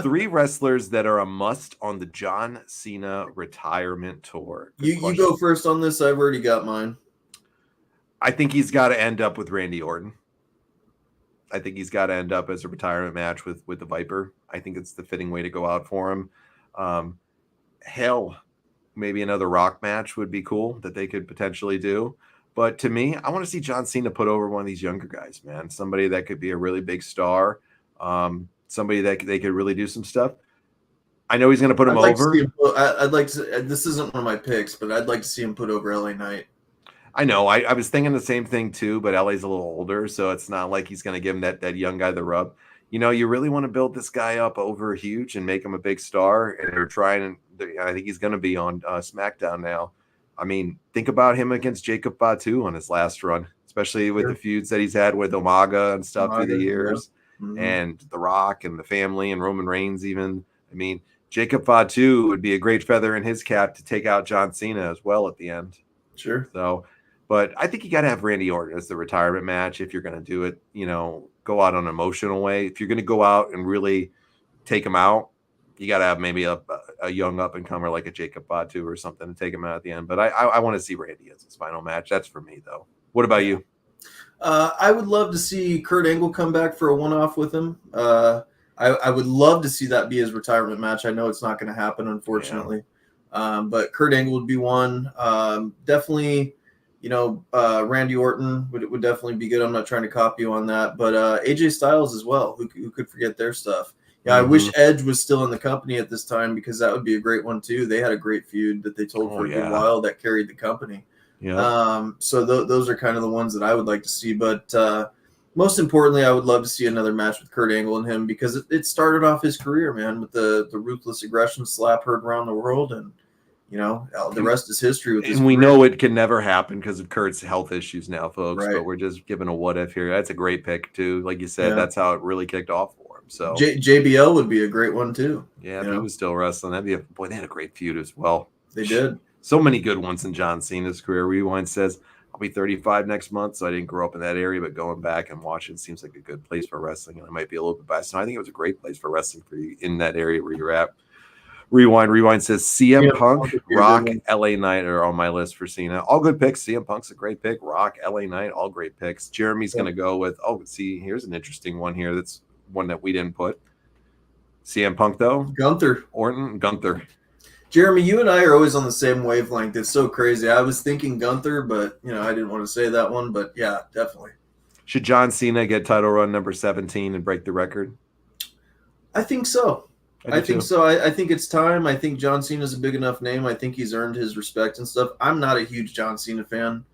3 wrestlers that are a must on the John Cena retirement tour. You go first on this. I've already got mine. I think he's got to end up with Randy Orton. I think he's got to end up as a retirement match with the Viper. I think it's the fitting way to go out for him. Hell, maybe another Rock match would be cool that they could potentially do. But to me, I want to see John Cena put over one of these younger guys, man. Somebody that could be a really big star. Somebody that they could really do some stuff. I know he's going to put him over. I'd like to. This isn't one of my picks, but I'd like to see him put over LA Knight. I know. I was thinking the same thing too, but LA's a little older, so it's not like he's going to give him that young guy the rub. You know, you really want to build this guy up over huge and make him a big star, and they're trying. I think he's going to be on SmackDown now. I mean, think about him against Jacob Fatu on his last run, especially with the feuds that he's had with Umaga and stuff through the years, and The Rock and the family and Roman Reigns even. I mean, Jacob Fatu would be a great feather in his cap to take out John Cena as well at the end. Sure. So, but I think you got to have Randy Orton as the retirement match if you're going to do it, you know, go out on an emotional way. If you're going to go out and really take him out, you got to have maybe a young up-and-comer like a Jacob Fatu or something to take him out at the end. But I want to see Randy as his final match. That's for me, though. What about you? I would love to see Kurt Angle come back for a one-off with him. I would love to see that be his retirement match. I know it's not going to happen, unfortunately. Yeah. But Kurt Angle would be one. Definitely, you know, Randy Orton would definitely be good. I'm not trying to copy you on that. But AJ Styles as well. Who could forget their stuff? Yeah, I wish Edge was still in the company at this time because that would be a great one too. They had a great feud that they told for a good while that carried the company. Yeah. So those are kind of the ones that I would like to see. But most importantly, I would love to see another match with Kurt Angle and him because it started off his career, man, with the ruthless aggression slap heard around the world, and you know the rest is history. With and we know it can never happen because of Kurt's health issues now, folks. Right. But we're just giving a what if here. That's a great pick too. Like you said, that's how it really kicked off. So JBL would be a great one too. Yeah, if he was still wrestling, that'd be they had a great feud as well. They did. So many good ones in John Cena's career. Rewind says, I'll be 35 next month, so I didn't grow up in that area, but going back and watching seems like a good place for wrestling. And I might be a little bit biased. So I think it was a great place for wrestling for you in that area where you're at. Rewind says CM Punk, Rock, LA Knight are on my list for Cena. All good picks. CM Punk's a great pick. Rock, LA Knight, all great picks. Jeremy's going to go with, here's an interesting one here. That's one that we didn't put. CM Punk though, Gunther, Orton, Gunther. Jeremy, you and I are always on the same wavelength. It's so crazy. I was thinking Gunther, but you know I didn't want to say that one. But yeah, definitely. Should John Cena get title run number 17 and break the record? I think so. I think so. I think it's time. I think John Cena's a big enough name. I think he's earned his respect and stuff. I'm not a huge John Cena fan.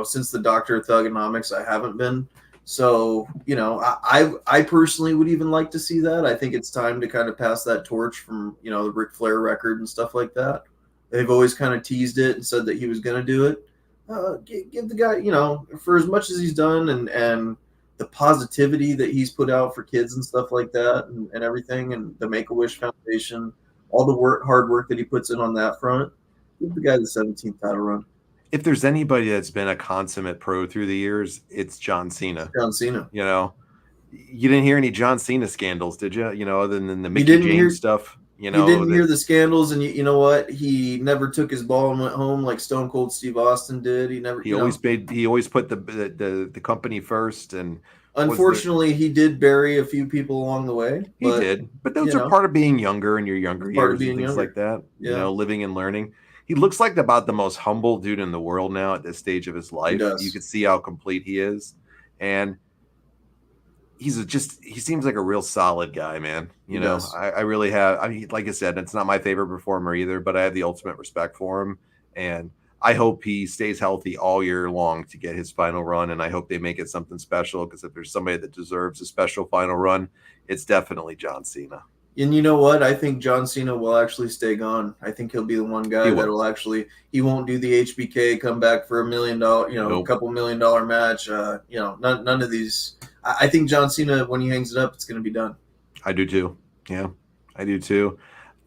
Since the Doctor of Thugonomics, I haven't been. So, I personally would even like to see that. I think it's time to kind of pass that torch from, the Ric Flair record and stuff like that. They've always kind of teased it and said that he was going to do it. Give the guy, for as much as he's done and the positivity that he's put out for kids and stuff like that and everything, and the Make-A-Wish Foundation, all the hard work that he puts in on that front, give the guy the 17th title run. If there's anybody that's been a consummate pro through the years, it's John Cena. John Cena. You didn't hear any John Cena scandals, did you? Other than the Mickey James stuff. You didn't hear the scandals, and you know what? He never took his ball and went home like Stone Cold Steve Austin did. He always put the company first, and unfortunately, he did bury a few people along the way. He did, but those are part of being younger in your younger years and things like that. Yeah. Living and learning. He looks like about the most humble dude in the world now at this stage of his life. You can see how complete he is, and he seems like a real solid guy, man. I really have. I mean, like I said, it's not my favorite performer either, but I have the ultimate respect for him, and I hope he stays healthy all year long to get his final run, and I hope they make it something special, because if there's somebody that deserves a special final run, it's definitely John Cena. And you know what? I think John Cena will actually stay gone. I think he'll be the one guy he won't do the HBK, come back for $1 million, a couple $1 million match. None of these. I think John Cena, when he hangs it up, it's going to be done. I do too. Yeah, I do too.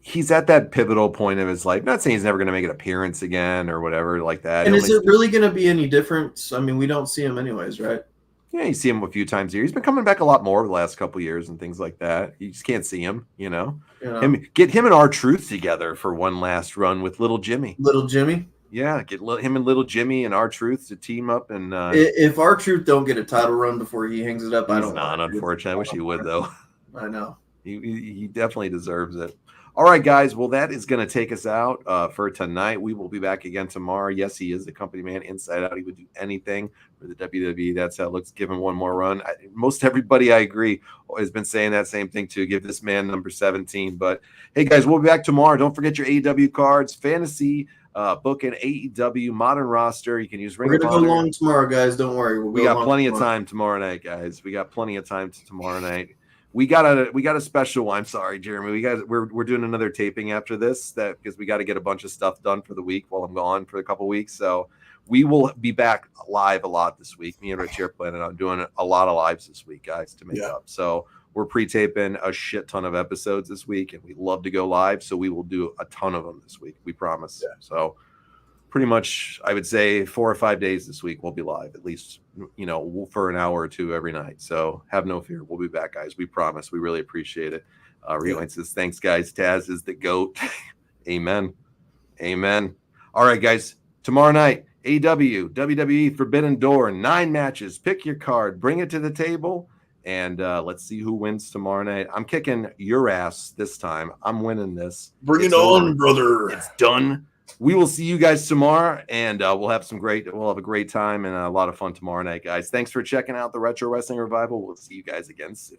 He's at that pivotal point of his life. Not saying he's never going to make an appearance again or whatever like that. And is it really going to be any different? I mean, we don't see him anyways, right? Yeah, you see him a few times a year. He's been coming back a lot more the last couple of years and things like that. You just can't see him, Get him and R-Truth together for one last run with Little Jimmy. Little Jimmy? Yeah, get him and Little Jimmy and R-Truth to team up. And if R-Truth don't get a title run before he hangs it up, I don't know. Unfortunately. I wish he would, though. I know. He definitely deserves it. All right, guys. Well, that is going to take us out for tonight. We will be back again tomorrow. Yes, he is the company man inside out. He would do anything for the WWE. That's how it looks. Give him one more run. Most everybody, I agree, has been saying that same thing too. Give this man number 17. But, hey, guys, we'll be back tomorrow. Don't forget your AEW cards, fantasy, booking, AEW, modern roster. You can use Ring of Honor. We're going to go long tomorrow, guys. Don't worry. We got plenty of time tomorrow night, guys. We got plenty of time tomorrow night. We got a special. I'm sorry, Jeremy. We're doing another taping after this because we got to get a bunch of stuff done for the week while I'm gone for a couple weeks. So we will be back live a lot this week. Me and Rich are planning on doing a lot of lives this week, guys, to make up. So we're pre-taping a shit ton of episodes this week, and we love to go live. So we will do a ton of them this week. We promise. Yeah. So pretty much, I would say 4 or 5 days this week we'll be live, at least, for an hour or two every night. So have no fear. We'll be back, guys. We promise. We really appreciate it. Rewind says, thanks, guys. Taz is the GOAT. Amen. Amen. All right, guys. Tomorrow night, AEW, WWE Forbidden Door, 9 matches. Pick your card. Bring it to the table. And let's see who wins tomorrow night. I'm kicking your ass this time. I'm winning this. Bring it on, brother. It's done. We will see you guys tomorrow, and we'll have a great time and a lot of fun tomorrow night, guys. Thanks for checking out the Retro Wrestling Revival. We'll see you guys again soon.